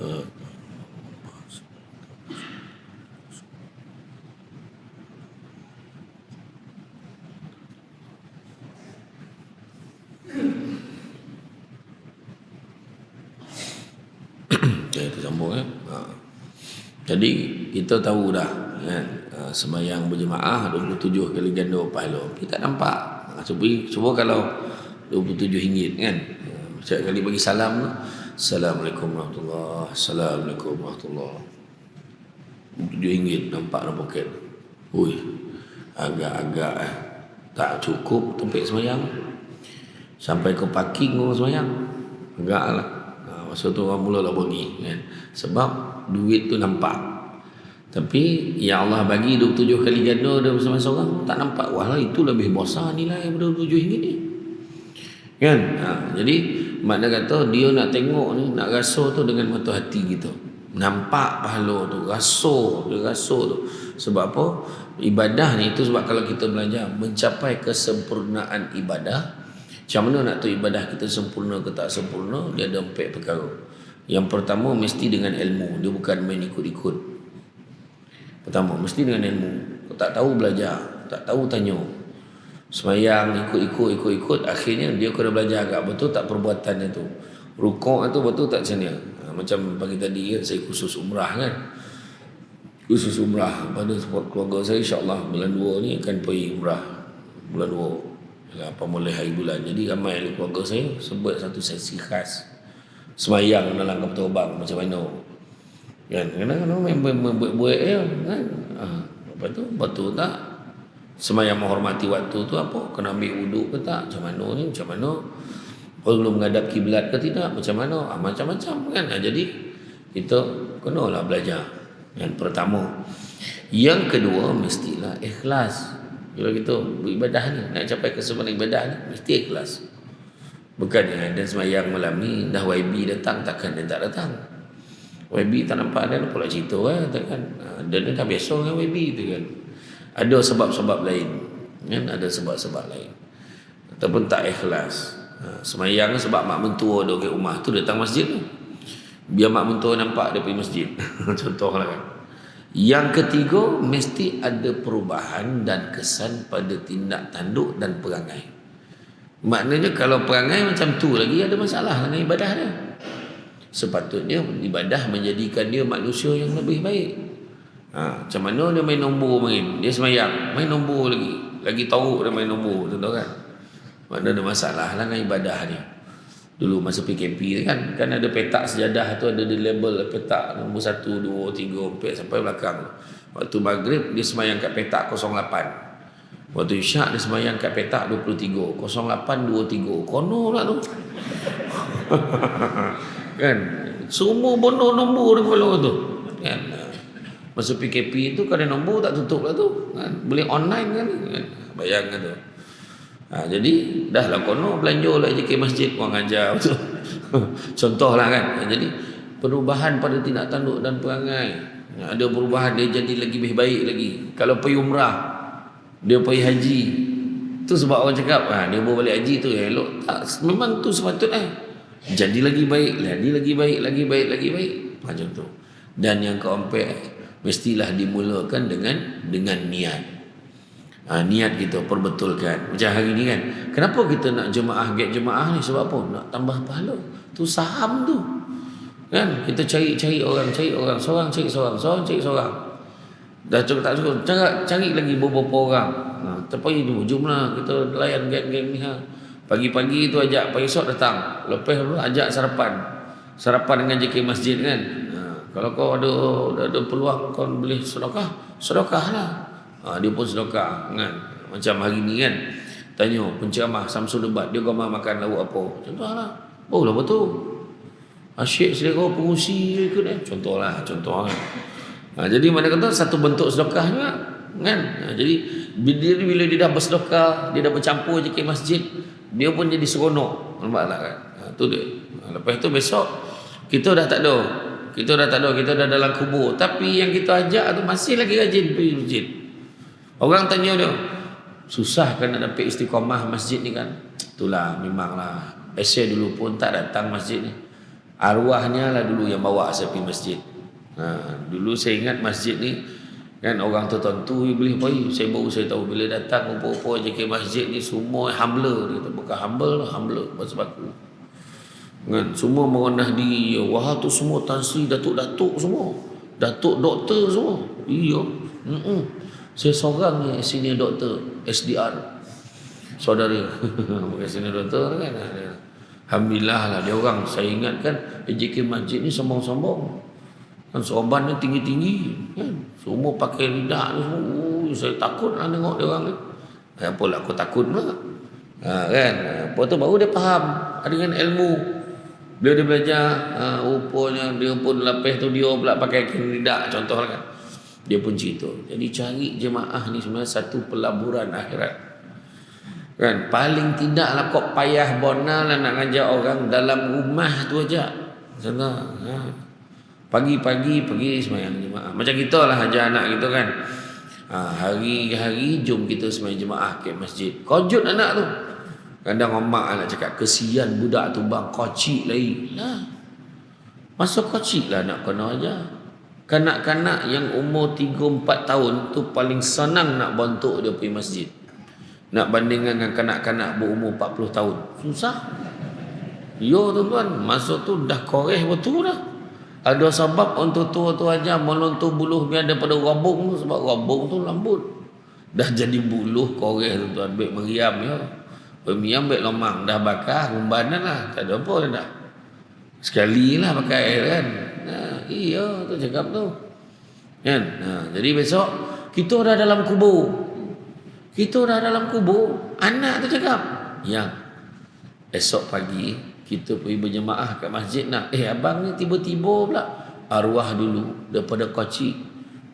Okay, kita sambung Jadi kita tahu dah kan, sembahyang berjemaah 27 kali ganda pahala. Kita nampak. Cuba kalau RM27 kan. Setiap kali bagi salam, Assalamualaikum warahmatullahi wabarakatuh. Assalamualaikum warahmatullahi wabarakatuh. RM7 nampak dalam poket. Ui, agak-agak tak cukup tempat sembahyang. Sampai ke parking orang sembahyang. Agak lah. Masa tu orang mulalah bagi kan. Sebab duit tu nampak. Tapi yang Allah bagi 27 kali ganda dia masing-masing orang tak nampak. Wah, itu lebih besar nilai daripada RM27 ni. Kan? Jadi makna kata dia nak tengok ni, nak rasa tu dengan mata hati kita. Nampak pahala tu, rasa tu. Sebab apa? Ibadah ni itu sebab kalau kita belajar mencapai kesempurnaan ibadah. Macam mana nak tahu ibadah kita sempurna ke tak sempurna? Dia ada 4 perkara. Yang pertama mesti dengan ilmu. Dia bukan main ikut-ikut. Pertama mesti dengan ilmu. Kalau tak tahu belajar, tak tahu tanya. Sembahyang ikut-ikut, akhirnya dia kena belajar agak betul tak perbuatannya tu. Rukuk tu betul tak macam ni. Macam pagi tadi saya khusus umrah kan. Khusus umrah pada keluarga saya, insya-Allah bulan 2 ni akan pergi umrah. Bulan 2. Apa mulai hari bulan. Jadi ramai ahli keluarga saya sebut satu sesi khas sembahyang dalam kapal terbang macam mana kan. Kadang-kadang main buat kan. Apa tu betul tak sembahyang menghormati waktu tu apa kena ambil wuduk ke tak, macam mana ni, macam mana perlu menghadap kiblat ke tidak, macam mana, macam-macam kan. Jadi kita kenalah belajar. Yang pertama. Yang kedua mestilah ikhlas. Kalau kita beribadah ni, nak capai kesempurnaan ibadah ni, mesti ikhlas. Bukannya dan sembahyang malam ni dah YB datang, takkan dia tak datang. YB tak nampak dia pula cerita kan. Dia dah biasa dengan YB tu kan. Ada sebab-sebab lain kan, ada sebab-sebab lain. Ataupun tak ikhlas. Sembahyang sebab mak mentua dia kat rumah tu datang masjid tu. Biar mak mentua nampak dia pergi masjid. Contohlah kan. Yang ketiga, mesti ada perubahan dan kesan pada tindak tanduk dan perangai. Maknanya kalau perangai macam tu lagi ada masalah dengan ibadah dia. Sepatutnya ibadah menjadikan dia manusia yang lebih baik. Macam mana dia main nombor main. Dia sembahyang, main nombor lagi. Lagi tahu dia main nombor, tahu kan? Maknanya ada masalah dengan ibadah dia. Dulu masa PKP kan ada petak sejadah tu, ada di label petak nombor 1, 2, 3, 4 sampai belakang. Waktu maghrib dia sembahyang kat petak 08. Waktu isyak dia sembahyang kat petak 23, 0823. Kono lah tu. Kan semua bodoh nombor dia kepala tu kan. Masa PKP tu kalau nombor tak tutup lah tu kan. Boleh online kan. Bayangkan tu. Jadi dah lah kono belanja lah je ke masjid orang ajar betul. Contohlah kan. Jadi perubahan pada tindak tanduk dan perangai. Ada perubahan, dia jadi lebih baik lagi. Kalau pergi umrah, dia pergi haji. Tu sebab orang cakap dia bawa balik haji tu elok. Tak, memang tu sepatutnya. Jadi lagi baik, lagi baik. Macam tu. Dan yang keempat, mestilah dimulakan dengan niat. Niat kita perbetulkan. Macam hari ni kan, kenapa kita nak gap jemaah ni? Sebab apa? Nak tambah pahala. Tu saham tu kan. Kita cari orang, seorang cari seorang. Dah cukup tak cukup, cari lagi beberapa orang. Terpagi tu jumlah kita layan gap ni. Pagi-pagi tu ajak, pagi esok datang. Lepas tu ajak sarapan dengan JK masjid kan. Kalau kau ada peluang kau boleh sedekah lah. Dia pun sedekah kan. Macam hari ni kan, tanya penceramah Samsul Debat, dia gambar makan lauk apa. Contohlah. Oh lah betul. Asyik selera pengusi ikut contoh kan. Jadi mana kata satu bentuk sedekah juga kan. Jadi bila dia dah bersedekah, dia dah bercampur JK masjid, dia pun jadi seronok. Nampak tak kan? Tu dia. Lepas tu besok kita dah tak ada. Kita dah dalam kubur. Tapi yang kita ajak tu masih lagi rajin pergi masjid. Orang tanya dia, susah kan nak dapat istiqamah masjid ni kan? Itulah memanglah. Aisyah dulu pun tak datang masjid ni. Arwahnya lah dulu yang bawa saya pergi masjid. Dulu saya ingat masjid ni kan orang tertentu boleh pergi. Saya tahu bila datang rupa-rupa JK masjid ni semua humble. Dia kata bukan humble bahasa baku. Kan semua merendah diri. Wah tu semua Tan Sri, datuk-datuk semua. Datuk doktor semua. Iya. Saya seorang ni senior doktor SDR. Saudara. Bukan senior doktor kan. Alhamdulillah lah dia orang. Saya ingat kan JK masjid ni sombong-sombong. Kan sorban ni tinggi-tinggi kan. Semua pakai lidah ni semua. Saya takut lah tengok dia orang ni. Apalah aku takut pula. Kan. Lepas tu baru dia faham dengan ilmu. Bila dia belajar rupanya dia pun lapis tu dia pula pakai lidah contoh lah kan. Dia pun cerita. Jadi cari jemaah ni sebenarnya satu pelaburan akhirat. Kan paling tidaklah kau payah bona lah nak ngajar orang dalam rumah tu aja. Sana. Pagi-pagi pergi sembahyang jemaah. Macam kita lah ajar anak kita kan. Hari-hari jom kita sembahyang jemaah ke masjid. Kojut anak tu. Kadang mak anak cakap kesian budak tu bang kocik lagi. Masa kocik lah nak kena ajar. Kanak-kanak yang umur 3-4 tahun tu paling senang nak bantuk dia pergi masjid. Nak bandingkan dengan kanak-kanak berumur 40 tahun. Susah. Yo tuan-tuan, masa tu dah koreh betul dah. Ada sebab untuk tua tu aja melontur buluh biar daripada rabung tu sebab rabung tu lembut. Dah jadi buluh koreh tuan-tuan, baik meriam ya. Meriam baik lomang dah bakar rumbanan lah, tak ada apa dah. Sekali lah pakai air kan. Iya tu cakap tu. Kan? Jadi besok kita dah dalam kubur. Kita dah dalam kubur, anak tu cakap, yang esok pagi kita pergi berjemaah kat masjid nak. Abang ni tiba-tiba pula arwah dulu daripada kocik.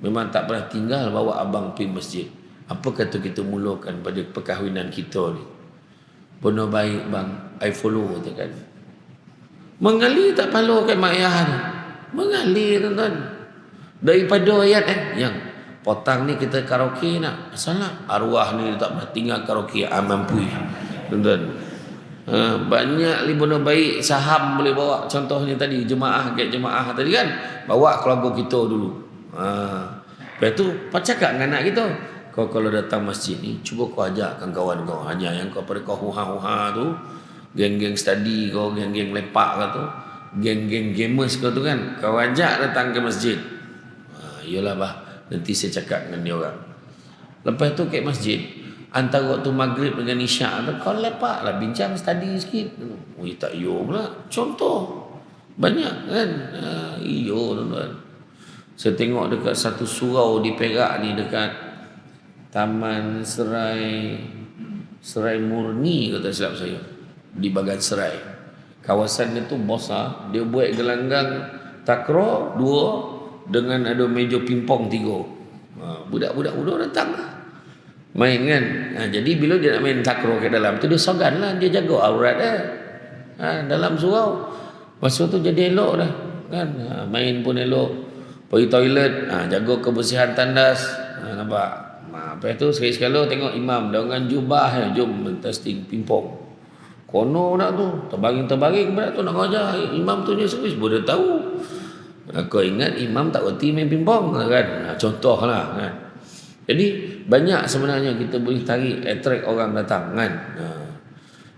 Memang tak pernah tinggal bawa abang pergi masjid. Apa kata kita mulakan pada perkahwinan kita ni? Benar baik bang, I follow tu kan. Mengalir tak follow kan mak ayah ni? Mengalir tuan-tuan. Daripada ayat yang potang ni kita karaoke nak. Salah. Arwah ni tak pernah tinggal karaoke. Mampu. Tuan-tuan. Banyak libuna baik saham boleh bawa. Contohnya tadi jemaah ke jemaah tadi kan. Bawa keluarga kita dulu. Lepas tu cakap dengan anak kita. Kau kalau datang masjid ni cuba kau ajakkan kawan kau. Hanya yang kau pada kau huha-huha tu. Geng-geng study kau. Geng-geng lepak kau tu. Geng-geng gamers kau tu kan. Kau ajak datang ke masjid. Yalah bah. Nanti saya cakap dengan dia orang. Lepas tu kat masjid, antara waktu maghrib dengan isyak tu, kau lepak lah, bincang, study sikit. Tak iyo pula. Contoh. Banyak kan. Iyo tuan-tuan. Saya tengok dekat satu surau di Perak ni, dekat Taman Serai Murni, kata silap saya. Di Bagan Serai. Kawasan itu besar. Dia buat gelanggang takraw 2 dengan ada meja pingpong 3. Budak-budak muda datang lah. Main kan. Jadi bila dia nak main takraw ke dalam tu, dia sogan lah. Dia jaga aurat dia. Dalam surau. Masa tu jadi elok dah. Kan? Main pun elok. Pergi toilet. Jaga kebersihan tandas. Nampak. Lepas tu sekali-sekala tengok imam dengan jubah. Jom testing pingpong. Kono nak tu. Terbaring-terbaring pula tu nak ngajar. Imam tu dia servis. Boleh tahu. Kau ingat imam tak reti main pingpong kan? Contoh lah kan. Jadi banyak sebenarnya kita boleh tarik attract orang datang kan.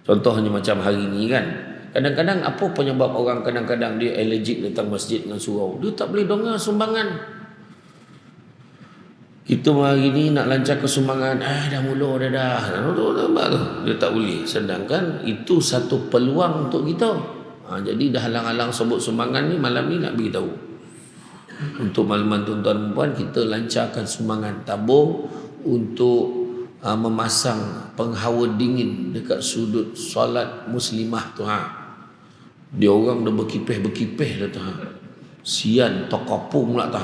Contohnya macam hari ni kan. Kadang-kadang apa penyebab orang kadang-kadang dia allergic datang masjid dengan surau? Dia tak boleh dengar sumbangan. Kita hari ni nak lancar ke sumbangan, dah mula dah. Dia tak boleh. Sedangkan itu satu peluang untuk kita. Jadi dah halang-halang sebut sumbangan ni, malam ni nak beritahu. Untuk makluman tuan-tuan puan, kita lancarkan sumbangan tabung untuk memasang penghawa dingin dekat sudut solat muslimah tu. Dia orang dah berkipih-berkipih dah tu. Sian tokopung pula tu.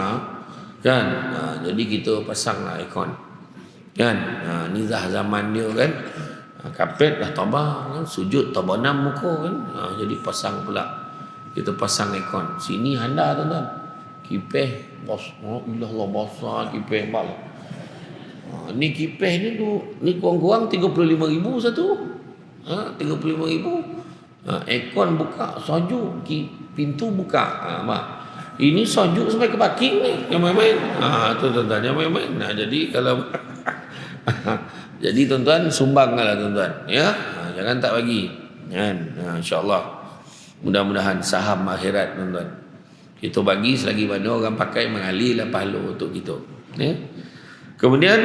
Kan? Jadi kita pasang lah aircon. Kan? Ni dah zaman dia kan. Kapet dah tabah kan? Sujud tabanam muka kan. Jadi pasang pula. Kita pasang aircon. Sini handa tuan-tuan. Kipih bos. Ilah Allah basah kipih bal. Ni kipih ni tu, ni kurang-kurang 35,000 satu. 35,000. Aircon buka, sejuk, pintu buka. Mak. Ini sejuk sampai ke parking ni. Yang main-main. Tu tuan-tuan, yang main-main. Jadi kalau jadi tuan-tuan sumbanglah tuan-tuan, ya. Jangan tak bagi. Kan? Insya-Allah. Mudah-mudahan saham akhirat tuan-tuan. Kita bagi selagi mana orang pakai mengalirlah pahala untuk kita. Ya. Kemudian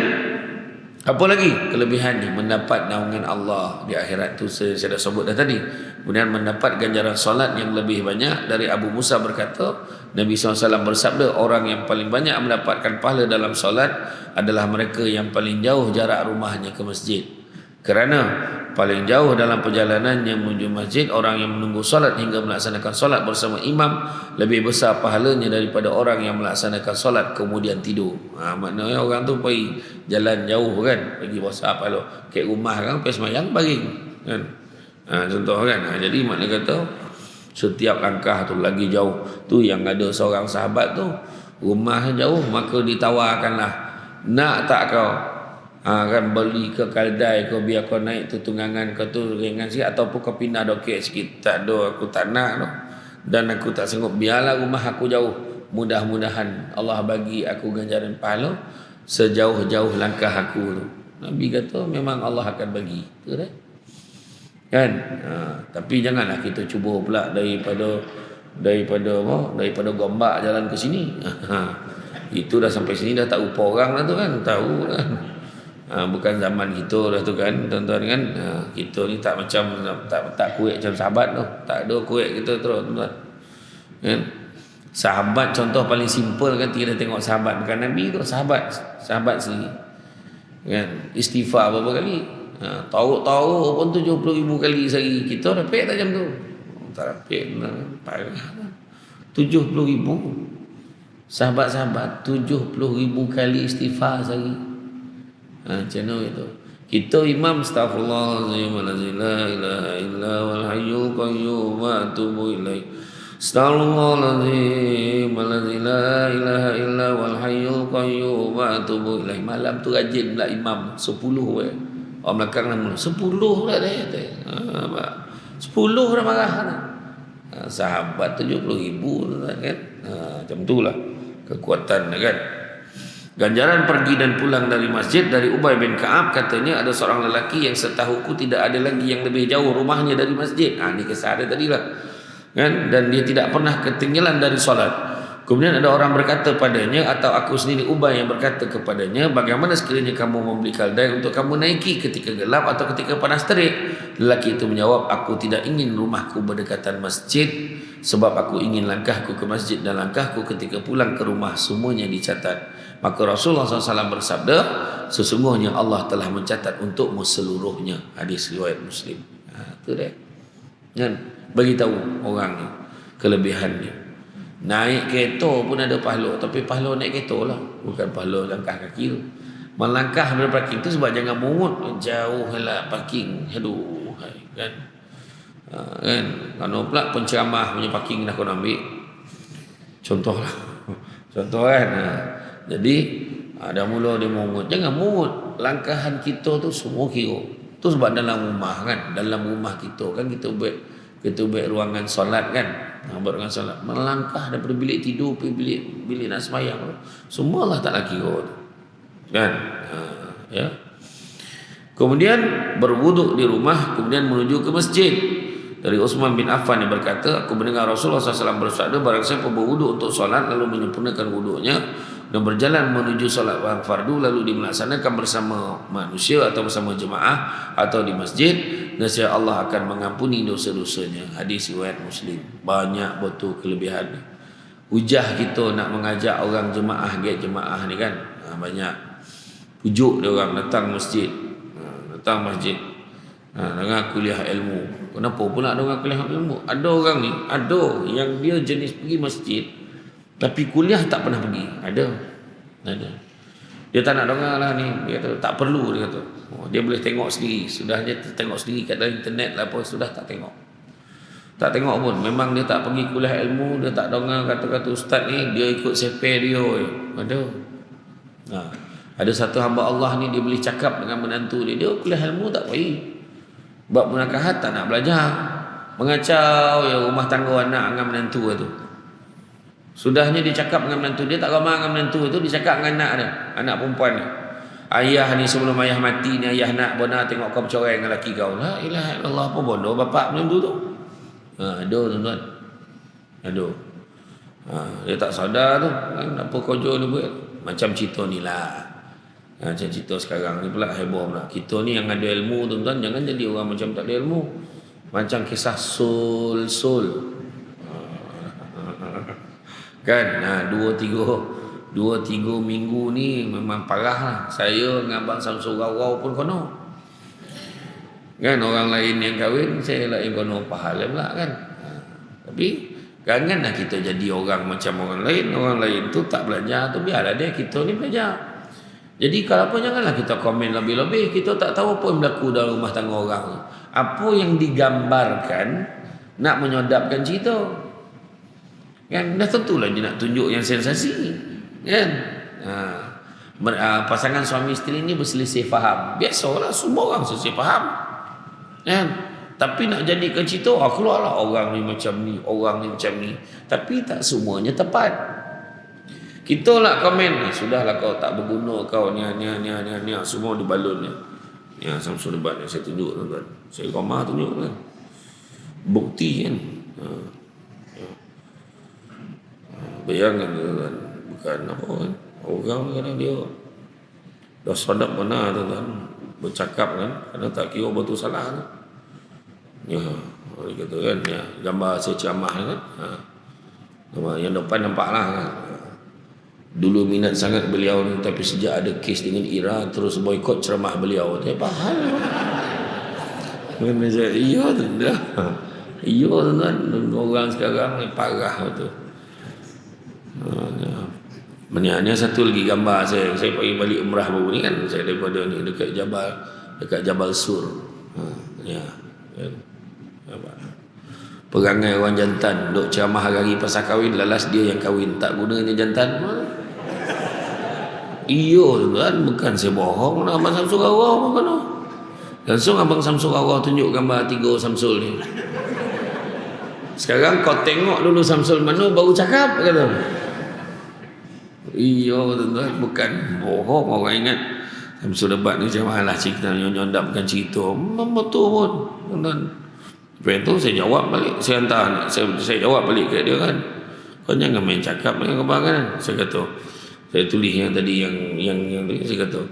apa lagi kelebihan ni? Mendapat naungan Allah di akhirat tu saya dah sebut dah tadi. Kemudian mendapat ganjaran solat yang lebih banyak. Dari Abu Musa berkata, Nabi SAW bersabda, orang yang paling banyak mendapatkan pahala dalam solat adalah mereka yang paling jauh jarak rumahnya ke masjid. Kerana paling jauh dalam perjalanannya menuju masjid, orang yang menunggu solat hingga melaksanakan solat bersama imam lebih besar pahalanya daripada orang yang melaksanakan solat kemudian tidur. Maknanya orang tu pergi jalan jauh kan, pergi besar pahala. Kat rumah kan pergi semayang baring kan. Contoh kan. Jadi makna kata setiap langkah tu lagi jauh. Tu yang ada seorang sahabat tu rumah jauh, maka ditawarkanlah, nak tak kau kan beli ke Kaldai kau, biar kau naik tu tunggangan kau tu ringan sikit, ataupun kau pindah doket sikit. Tak ada, aku tak nak tu, dan aku tak sanggup, biarlah rumah aku jauh, mudah-mudahan Allah bagi aku ganjaran pahala sejauh-jauh langkah aku tu. Nabi kata memang Allah akan bagi tu dah kan. Tapi janganlah kita cuba pula daripada Gombak jalan ke sini. Itu dah sampai sini dah tak rupa orang lah tu kan, tahu kan. Bukan zaman kita dah tu kan tuan-tuan kan. Kita ni tak macam tak kuat macam sahabat tu. Tak ada kuat kita terus tuan-tuan kan. Sahabat contoh paling simple kan, kita tengok sahabat bukan Nabi tu, sahabat sendiri kan, istighfar berapa kali. Tahu pun 70,000 kali sehari. Kita dapat tak macam tu? Tak dapat lah, parah 70,000 sahabat-sahabat 70,000 kali istighfar sehari. Macam mana itu? Kita imam astaghfirullahalazim la ilaha illa wal hayyul qayyum wa atubu ilaih. Astaghfirullahalazim la ilaha illa wal hayyul qayyum wa atubu ilaih. Malam tu rajin pula imam 10 weh. Orang belakang nama 10 pula dia. 10 dah marah. Sahabat 70,000 kan. Macam itulah kekuatan kan. Ganjaran pergi dan pulang dari masjid. Dari Ubay bin Ka'ab katanya, ada seorang lelaki yang setahuku tidak ada lagi yang lebih jauh rumahnya dari masjid. Ini kisah dia tadilah kan, dan dia tidak pernah ketinggalan dari solat. Kemudian ada orang berkata padanya, atau aku sendiri Ubay yang berkata kepadanya, bagaimana sekiranya kamu membeli keldai untuk kamu naiki ketika gelap atau ketika panas terik? Lelaki itu menjawab, aku tidak ingin rumahku berdekatan masjid, sebab aku ingin langkahku ke masjid dan langkahku ketika pulang ke rumah semuanya dicatat. Maka Rasulullah SAW bersabda, sesungguhnya Allah telah mencatat untukmu seluruhnya. Hadis riwayat Muslim. Itu dia kan, beritahu orang ni kelebihannya. Naik kereta pun ada pahala, tapi pahala naik kereta lah, bukan pahala langkah kaki tu. Melangkah dari parking tu sebab jangan mungut jauh lah parking. Aduh kan. Kan kalau pula penceramah punya parking dah kau ambil contoh lah. Contoh kan. Jadi ada mula dia mungut. Jangan mungut. Langkahan kita tu semua kira. Tu sebab dalam rumah kan, dalam rumah kita kan kita buat ruangan solat kan. Buat ruangan solat, melangkah daripada bilik tidur pergi bilik nak sembahyang, semua Allah tak lagi kan. Ya. Kemudian berwuduk di rumah, kemudian menuju ke masjid. Dari Utsman bin Affan yang berkata, aku mendengar Rasulullah SAW bersabda, barang siapa berwuduk untuk solat lalu menyempurnakan wuduknya dan berjalan menuju solat fardu lalu dimelaksanakan bersama manusia atau bersama jemaah atau di masjid, nescaya Allah akan mengampuni dosa-dosanya. Hadis riwayat Muslim. Banyak betul kelebihan. Hujah kita nak mengajak orang jemaah ni kan, banyak pujuk dia orang datang masjid. Dengar kuliah ilmu. Kenapa pula ada orang kuliah ilmu? Ada orang ni, ada yang dia jenis pergi masjid tapi kuliah tak pernah pergi. Ada. Dia tak nak dengar lah ni. Dia kata tak perlu, dia kata. Dia boleh tengok sendiri. Sudah dia tengok sendiri kat dalam internet lah apa, sudah tak tengok. Tak tengok pun. Memang dia tak pergi kuliah ilmu, dia tak dengar kata-kata ustaz ni, dia ikut seper dia. Ada. Ada satu hamba Allah ni, dia boleh cakap dengan menantu dia. Dia kuliah ilmu tak pergi. Bab munakahat tak nak belajar. Mengacau ya rumah tangga anak dengan menantu tu. Sudahnya dia cakap dengan menantu, dia tak ramah dengan menantu tu, dia cakap dengan anak dia, anak perempuan ni. Ayah ni sebelum ayah mati ni, ayah nak benar tengok kau bercerai dengan laki kau. La ilaha illallah, apa bodoh bapak menantu tu. Aduh tuan-tuan. Aduh. Dia tak sadar tu kan, apa kojo ni buat. Macam cerita ni lah. Macam cerita sekarang ni pula heboh pula. Kita ni yang ada ilmu tuan-tuan, jangan jadi orang macam tak ada ilmu. Macam kisah Sul. Kan, 2-3 minggu ni memang parah lah. Saya dengan Abang Samsul Rawau pun kono. Kan, orang lain yang kahwin, saya lain kono pahala pula kan. Tapi janganlah kita jadi orang macam orang lain. Orang lain tu tak belajar tu, biarlah dia, kita ni belajar. Jadi kalau apa, janganlah kita komen lebih-lebih. Kita tak tahu apa yang berlaku dalam rumah tangga orang. Apa yang digambarkan nak menyodapkan cerita. Kan, dah tentulah dia nak tunjuk yang sensasi. Kan? Pasangan suami isteri ni berselisih faham. Biasalah, semua orang selisih faham. Kan? Tapi nak jadikan cerita, keluarlah orang ni macam ni, orang ni macam ni. Tapi tak semuanya tepat. Kita lah komen, sudahlah kau tak berguna kau ni, semua dibalun ni. Ya, Samsul debat ni saya tunjuk tuan-tuan. Saya ramah tunjuk kan. Bukti kan. Bayangkan tuan-tuan, bukan apa kan. Orang kadang dia dah sadap benar tuan-tuan, bercakap kan, kadang tak kira betul salah kan. Ya, orang kata kan, ya, gambar saya ceramah kan. Yang depan nampaklah kan. Dulu minat sangat beliau ni, tapi sejak ada kes dengan Ira terus boikot ceramah beliau. Tak faham. Kan saya, iya tuan-tuan. Iya tuan-tuan, orang sekarang ni parah betul. Hanya satu lagi gambar saya pergi balik umrah baru ni kan, saya daripada ni dekat Jabal Sur. Kan. Perangai orang jantan, duk ceramah hari pasal kahwin, lalas dia yang kahwin, tak gunanya jantan. Iyo tuan, bukan saya bohong. Abang Samsul Rawau apa no? Langsung Abang Samsul Rawau tunjuk gambar 3 Samsul ni. Sekarang kau tengok dulu Samsul mana baru cakap kata. Iyo tuan, bukan bohong. Orang ingat Samsul debat ni macam lah cerita nyondapkan cerita. Betul pun tuan. Lepas tu saya jawab balik, saya hantar saya jawab balik kat dia kan. Kau jangan main cakap dengan abang kan. Saya kata, saya tulis yang tadi yang saya kata,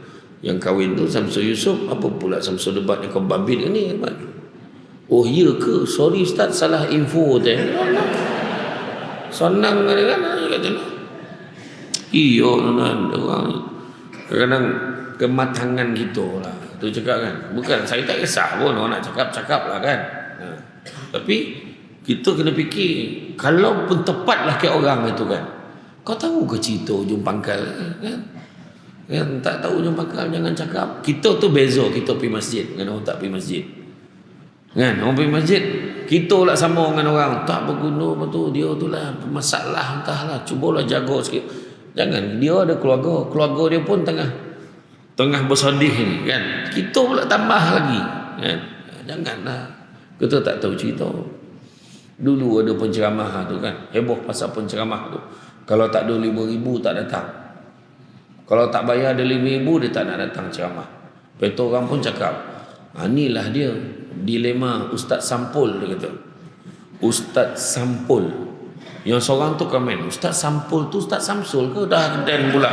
yang kahwin tu Samsul Yusof, apa pula Samsul debat yang kau babit ni kan. Oh ya ke? Sorry Ustaz, salah info tu. Senang kan dia kata. Iya tuan, orang kadang kematangan kita lah. Tu cakap kan. Bukan saya tak kisah pun orang nak cakap lah kan. Tapi kita kena fikir, kalau pun tepatlah ke orang itu kan, kau tahu ke cerita ujung pangkal kan? Tak tahu ujung pangkal jangan cakap. Kita tu beza, kita pergi masjid dengan orang tak pergi masjid kan. Orang pergi masjid, kita lah sama dengan orang tak berguna betul, dia tu lah masalah, entahlah, cubalah jaga sikit. Jangan, dia ada keluarga dia pun tengah bersedih ni kan, kita pula tambah lagi kan. Janganlah, kita tak tahu cerita. Dulu ada penceramah tu kan, heboh pasal penceramah tu. Kalau tak ada 5,000 tak datang. Kalau tak bayar ada 5,000 dia tak nak datang ceramah. Lepas tu orang pun cakap, inilah dia dilema Ustaz Sampul, dia kata. Ustaz Sampul. Yang seorang tu komen, Ustaz Sampul tu Ustaz Samsul ke? Dah dan pula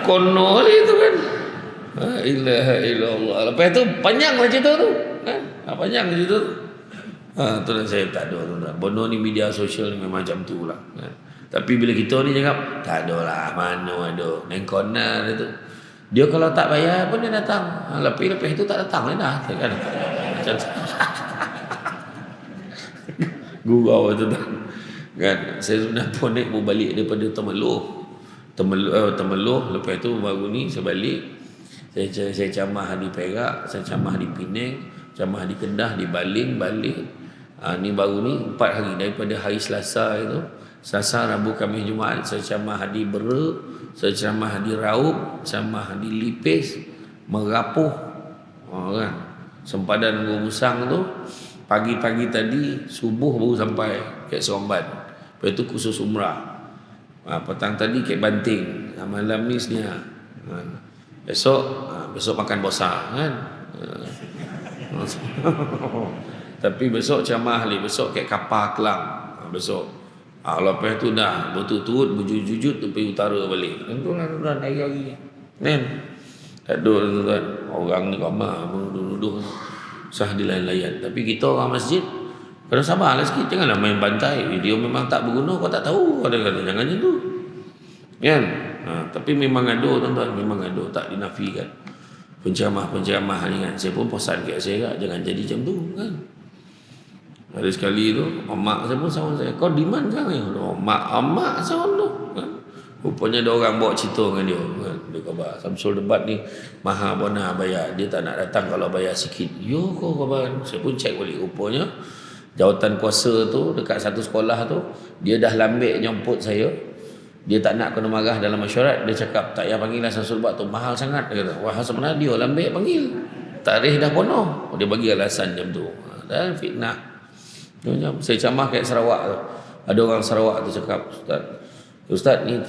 kono itu kan. La ilaha illallah. Lepas tu panjanglah cerita tu kan. Panjang cerita tu. Tu saya tak ada tuan. Bono ni media sosial ni memang macam tu lah kan. Tapi bila kita ni cakap, tak ada lah, mana ada nengkona dia tu. Dia kalau tak bayar pun dia datang. Lepas itu tak datang lah dah kan. Macam gurau tu kan. Saya sudah ponek balik daripada Temeloh. Lepas tu baru ni saya balik. Saya ceramah di Perak, saya ceramah di Penang, ceramah di Kedah, di Baling balik. Ni baru ni 4 hari daripada hari Selasa itu. Selasa, Rabu, Khamis, Jumaat saya ceramah di Bera, saya ceramah di Raub, ceramah di Lipis, Merapuh kan. Sempadan Gua Musang tu pagi-pagi tadi subuh baru sampai kat Seremban. Lepas tu khusus umrah. Petang tadi kat Banting. Malam ni Senia. Besok makan bosa kan. Tapi besok ceramah lagi, besok kat Kapar Kelang. Besok. Lepas tu dah berturut-turut berjujut tu pergi utara balik. Tentulah tuan hari-hari. Kan? Tak ada tuan. Orang ni ramai menuduh sah di lain-lain. Tapi kita orang masjid kena sabarlah sikit, janganlah main bantai. Dia memang tak berguna, kau tak tahu. Kata jangan macam tu. Kan? Tapi memang ada tuan-tuan, memang ada, tak dinafikan. Penceramah-penceramah ni kan, saya pun pesan kat saya jangan jadi macam tu kan. Ada sekali tu mak saya pun sama saya, kau di mana sekarang ni? Mak sama tu kan? Rupanya ada orang bawa cerita dengan dia kan? Dia khabar Samsul Debat ni maha bona bayar, dia tak nak datang kalau bayar sikit. Yo kau khabar. Saya pun cek balik, rupanya jawatan kuasa tu dekat satu sekolah tu dia dah lambik jemput saya. Dia tak nak kena marah dalam mesyuarat. Dia cakap tak payah panggil lah Samsul Debat tu, mahal sangat. Dia kata wah sebenarnya dia lambik panggil, tarikh dah penuh. Dia bagi alasan jam tu. Dan fitnah. Saya ceramah kat Sarawak tu. Ada orang Sarawak tu cakap, Ustaz ni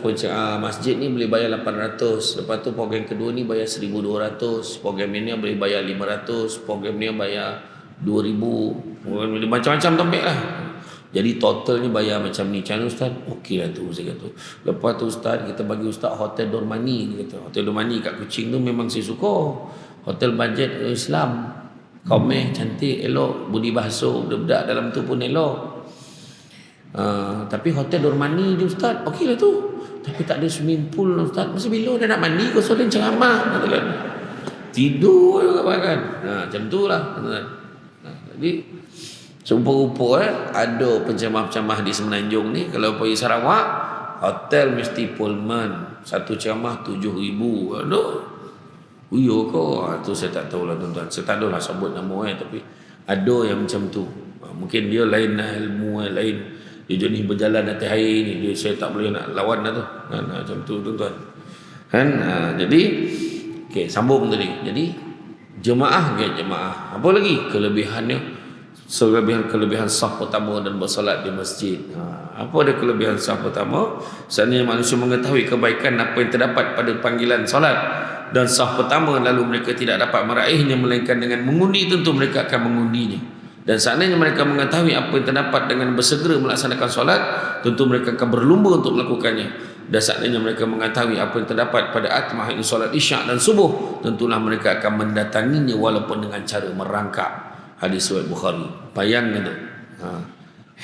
masjid ni boleh bayar 800. Lepas tu program kedua ni bayar 1,200. Program ni boleh bayar 500. Program ni bayar 2,000. Macam-macam tombek lah. Jadi totalnya bayar macam ni. Macam mana Ustaz? Okey lah tu, saya kata. Lepas tu Ustaz, kita bagi Ustaz Hotel Dormani. Dia kata Hotel Dormani kat Kuching tu memang saya suka. Hotel budget Islam, kaumeh cantik, elok, budi basuh, budak-budak dalam tu pun elok. Tapi Hotel Dormani ni Ustaz, okey lah tu. Tapi tak ada swimming pool Ustaz. Masa bila dia nak mandi kau solat ceramah kan? Tidur juga kan. Macam tu lah. Jadi rupa-rupa ada penceramah-penceramah di Semenanjung ni, kalau pergi Sarawak hotel mesti Pullman, satu ceramah 7,000. Aduh. Uyo kau. Tu saya tak tahulah tuan-tuan. Saya tak adalah sebut nama tapi ada yang macam tu. Mungkin dia lain ilmu lain. Dia jenis berjalan atas air ni. Dia, saya tak boleh nak lawan lah tu. Kan? Macam tu tuan-tuan. Kan? Jadi okey, sambung tadi. Jadi jemaah ke jemaah. Apa lagi kelebihannya? Kelebihan saf pertama dan bersolat di masjid. Apa ada kelebihan saf pertama? Seandainya manusia mengetahui kebaikan apa yang terdapat pada panggilan solat dan saf pertama, lalu mereka tidak dapat meraihnya melainkan dengan mengundi, tentu mereka akan mengundinya. Dan seandainya mereka mengetahui apa yang terdapat dengan bersegera melaksanakan solat, tentu mereka akan berlumba untuk melakukannya. Dan seandainya mereka mengetahui apa yang terdapat pada atmah ini solat isyak dan subuh, tentulah mereka akan mendatanginya walaupun dengan cara merangkak. Hadis riwayat Bukhari. Bayangkan tu.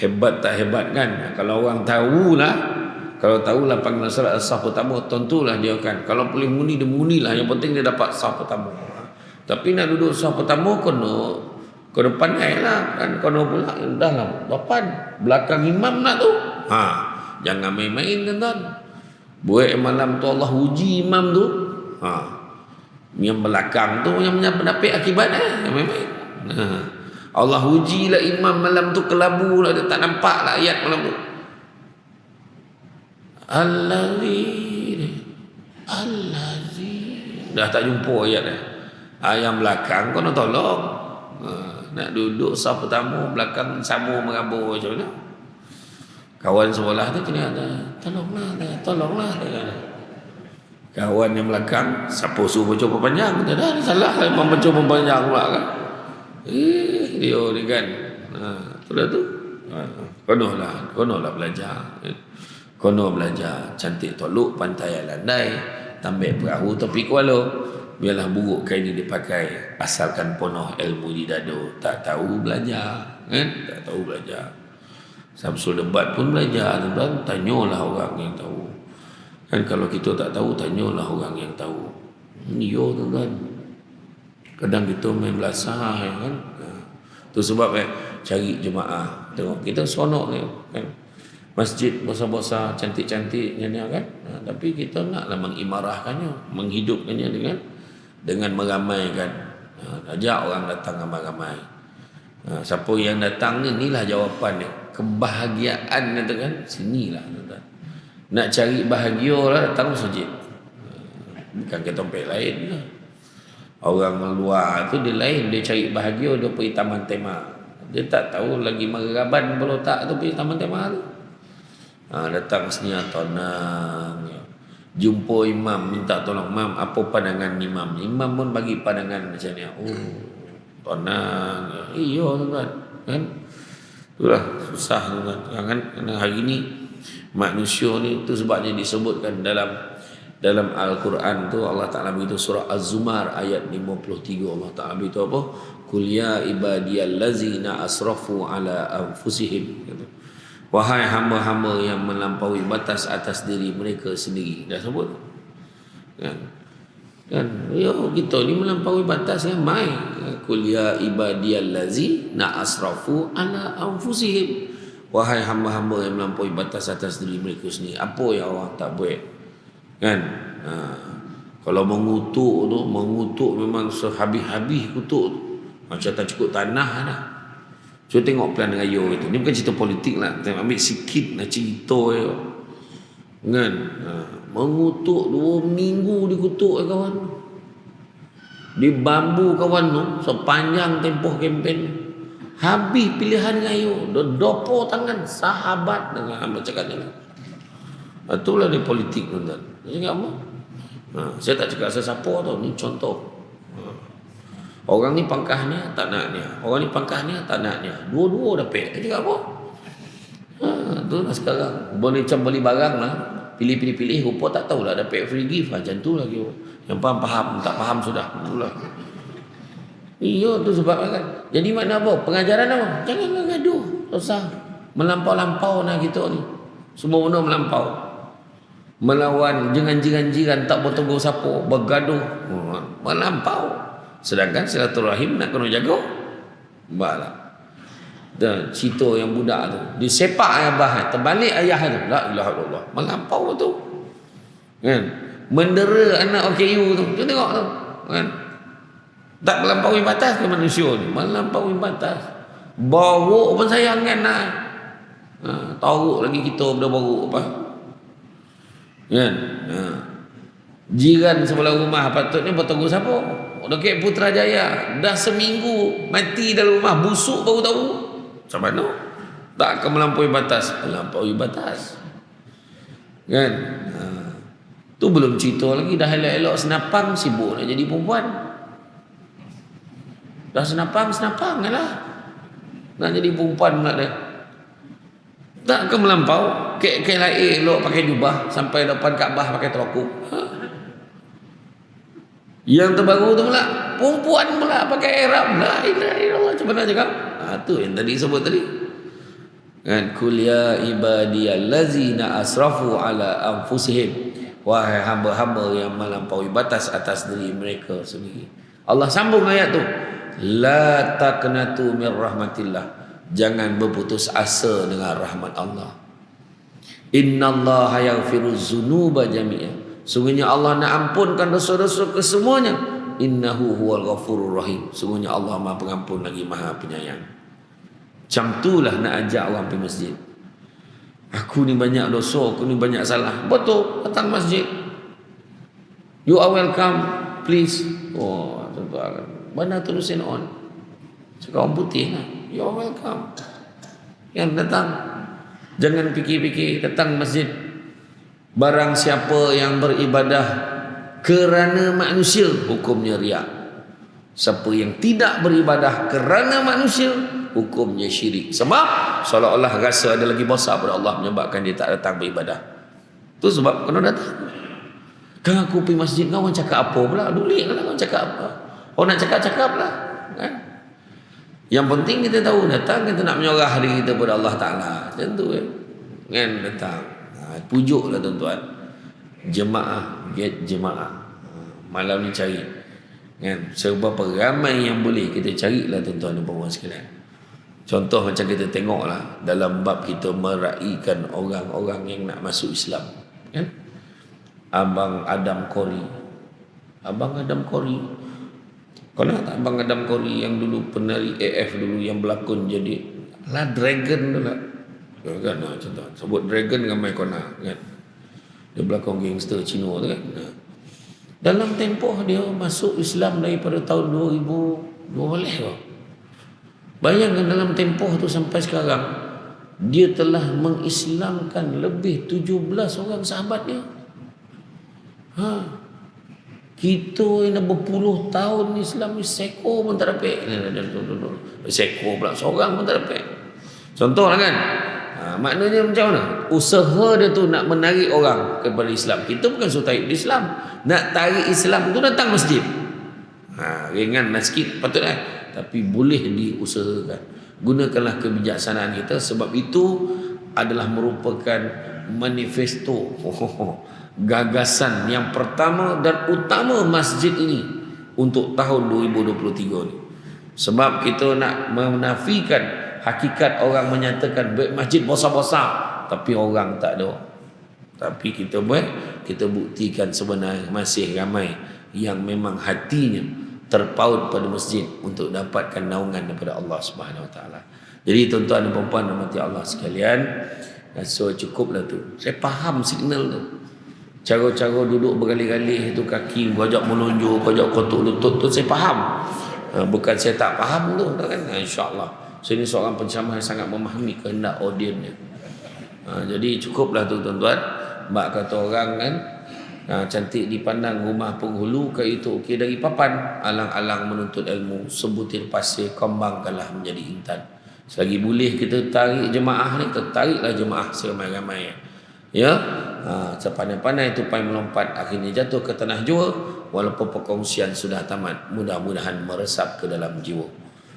Hebat tak hebat kan? Kalau orang tahulah, panggilan solat saf pertama, tentulah dia akan, kalau boleh mengundi dia mengundilah. Yang penting dia dapat saf pertama. Tapi nak duduk saf pertama kena pandai lah kan, kena pula dah lah depan belakang imam nak tu. Jangan main-main tuan-tuan. Buat malam tu Allah uji imam tu. Yang belakang tu yang mendapat akibat main-main. Allah ujilah imam malam tu kelabu lah, dia tak nampak lah ayat malam tu. Allazi dah tak jumpa ayat dah. Yang belakang kau nak tolong. Nak duduk saf pertama, belakang sama merabur macam mana? Kawan sekolah tu kena tolonglah. Kawan yang belakang siapa suruh baca panjang? Dah salah memang baca panjang pula kan. Dia ni kan. Itulah tu. Konolah belajar. Kono belajar cantik toluk, pantai landai, tambah perahu tepi kuala. Biarlah buruk kain ini dipakai, asalkan penuh ilmu di dado. Tak tahu belajar kan? Tak tahu belajar. Samsul Debat pun belajar tuan-tuan. Tanyalah orang yang tahu. Kan kalau kita tak tahu, tanyalah orang yang tahu. Yo tuan-tuan. Kadang kita main belasah kan. Tu sebab cari jemaah. Tengok kita seronok ni kan. Masjid besar-besar cantik-cantik ni kan. Tapi kita naklah mengimarahkannya, menghidupkannya dengan meramaikan. Ajak orang datang ramai-ramai. Siapa yang datang ni, inilah jawapan dia. Kebahagiaan kata kan, sinilah tuan-tuan. Nak cari bahagia lah, datang masjid. Bukan ke tempat lain lah. Orang luar tu dia lain, dia cari bahagia, dia pergi taman tema. Dia tak tahu lagi meraban kalau tak tu pergi taman tema tu. Datang sini tenang. Jumpa imam, minta tolong imam, apa pandangan imam? Imam pun bagi pandangan macam ni. Tenang. Iya tuan kan. Itulah susah tuan kan. Kerana hari ni manusia ni tu sebabnya disebutkan dalam Al-Quran tu Allah Ta'ala beritahu surah Az-Zumar ayat 53. Allah Ta'ala beritahu apa? Qul ya ibadiyallazina asrafu ala anfusihim. Wahai hamba-hamba yang melampaui batas atas diri mereka sendiri. Dah sebut kan? Yo kita ni melampaui batas yang mai. Qul ya ibadiyallazina asrafu ala anfusihim. Wahai hamba-hamba yang melampaui batas atas diri mereka sendiri. Apa yang orang tak buat? Kan? Kalau mengutuk memang sehabis-habis kutuk tu. Macam tak cukup tanah dah. So tengok Pelan Raya itu. Ni bukan cerita politik lah. Kita ambil sikit nak cerita je. Kan? Mengutuk 2 minggu dikutuk kawan. Di bambu kawan tu sepanjang tempoh kempen. Habis pilihan raya. Dia dopo tangan sahabat dengan macam cakap ni. Itulah dia politik tuan-tuan. Dia cakap apa? Saya tak cakap sesiapa tau. Ni contoh. Orang ni pangkahnya tak nak dia. Orang ni pangkahnya tak nak dia. Dua-dua dapat. Dia cakap apa? Itulah sekarang. Boleh macam beli barang lah. Pilih. Rupa tak tahulah dapat free gift. Macam tu lagi. Yang faham. Tak faham sudah. Itulah. Iya tu sebab kan. Jadi makna apa? Pengajaran apa? Janganlah gaduh. Susah. Melampau-lampau nak kita ni. Semua benda melampau. Melawan jangan jiran-jiran tak bertegur siapa. Bergaduh. Melampau. Sedangkan silaturahim nak kena jaga. Baiklah. Dan cerita yang budak tu disepak ayah terbalik ayah tu. La ilaha illallah. Melampau tu. Kan? Mendera anak OKU tu. Kita tengok tu. Kan? Tak melampaui batas ke manusia ni? Melampaui batas. Borok pun sayang kan nak. Tahu lagi kita benda borok apa. Kan? Jiran sebelah rumah patutnya bertegur siapa? Dekat Putrajaya dah seminggu mati dalam rumah busuk baru tahu. Macam mana? Tak akan melampaui batas. Melampaui batas. Kan? Tu belum cerita lagi dah elok-elok senapang sibuk nak jadi perempuan. Dah senapang lah. Nak jadi perempuan pula dia. Tak akan melampau. Kek lain elok pakai jubah sampai depan Kaabah pakai terokok. Yang terbaru tu pula perempuan pula pakai ihram. La ilaha illallah. Macam mana cakap? Tu yang tadi sebut tadi. Kan? Qul ya ibadiyallazina asrafu ala anfusihim. Wahai hamba-hamba yang melampaui batas atas diri mereka sendiri. Allah sambung ayat tu. La taqnatu mir rahmatillah. Jangan berputus asa dengan rahmat Allah. Innallaha yaghfiruz dzunuba jami'an. Sungguhnya Allah nak ampunkan dosa-dosa kesemuanya. Innahu huwal ghafurur rahim. Sungguhnya Allah Maha Pengampun lagi Maha Penyayang. Macam itulah nak ajak orang pergi masjid. Aku ni banyak dosa, aku ni banyak salah. Betul, datang masjid. You are welcome, please. Tuan-tuan. Mana tulisin on? Cakap orang putih lah. You are welcome. Yang datang. Jangan fikir-fikir datang masjid. Barang siapa yang beribadah kerana manusia, hukumnya riak. Siapa yang tidak beribadah kerana manusia, hukumnya syirik. Sebab seolah-olah rasa ada lagi besar pada Allah menyebabkan dia tak datang beribadah. Tu sebab kena datang. Kan aku pergi masjid, kau orang cakap apa pula? Dulik lah orang cakap apa. Orang nak cakap lah. Kan? Yang penting kita tahu datang, kita nak menyerah diri kita kepada Allah Ta'ala. Macam tu kan. Kan datang. Pujuklah tuan-tuan. Jemaah, get jemaah. Malam ni cari. Kan? Seberapa ramai yang boleh kita carilah tuan-tuan dan puan sekalian. Contoh macam kita tengoklah dalam bab kita meraihkan orang-orang yang nak masuk Islam. Kan? Abang Adam Kori. Kau nak tak Abang Adam Kori yang dulu penari AF dulu yang berlakon jadi lah Dragon tu lah. Kan contoh sebut Dragon ramai kau nak kan. Dia berlakon gangster Cina tu kan. Dalam tempoh dia masuk Islam daripada tahun 2012 kau. Bayangkan dalam tempoh tu sampai sekarang dia telah mengislamkan lebih 17 orang sahabatnya. Kita yang dah berpuluh tahun Islam ni seko pun tak dapat. Seko pula seorang pun tak dapat. Contohlah kan. Maknanya macam mana? Usaha dia tu nak menarik orang kepada Islam. Kita bukan suruh tarik Islam. Nak tarik Islam tu datang masjid. Ringan sikit patutlah. Tapi boleh diusahakan. Gunakanlah kebijaksanaan kita, sebab itu adalah merupakan manifesto gagasan yang pertama dan utama masjid ini untuk tahun 2023 ni. Sebab kita nak menafikan hakikat orang menyatakan masjid besar-besar tapi orang tak ada. Tapi kita buktikan sebenarnya masih ramai yang memang hatinya terpaut pada masjid untuk dapatkan naungan daripada Allah Subhanahu Wa Taala. Jadi tuan-tuan dan puan-puan rahmati Allah sekalian, so cukuplah tu. Saya faham signal tu. Cara-cara duduk bergalih-galih itu, kaki gojok melunjuk, gojok kotuk lutut tu saya faham. Bukan saya tak faham tu kan. Insya-Allah. Saya ni seorang penceramah yang sangat memahami kehendak audiensnya. Jadi cukuplah tu tuan-tuan. Mak kata orang kan, cantik dipandang rumah penghulu, kayu itu okey dari papan. Alang-alang menuntut ilmu, sebutir pasir kembangkanlah menjadi intan. Selagi boleh kita tarik jemaah ni, kita tariklah jemaah seramai-ramai. Ya, sepandai-pandai tupai melompat akhirnya jatuh ke tanah jua. Walaupun perkongsian sudah tamat, mudah-mudahan meresap ke dalam jiwa.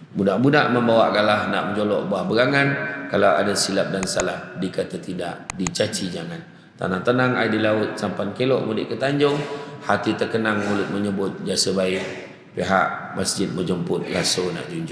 Budak-budak membawa galah nak menjolok buah berangan. Kalau ada silap dan salah, dikata tidak, dicaci jangan. Tenang-tenang air di laut, sampan kelok mudik ke Tanjung. Hati terkenang mulut menyebut jasa baik. Pihak masjid menjemput rasul nak junjung.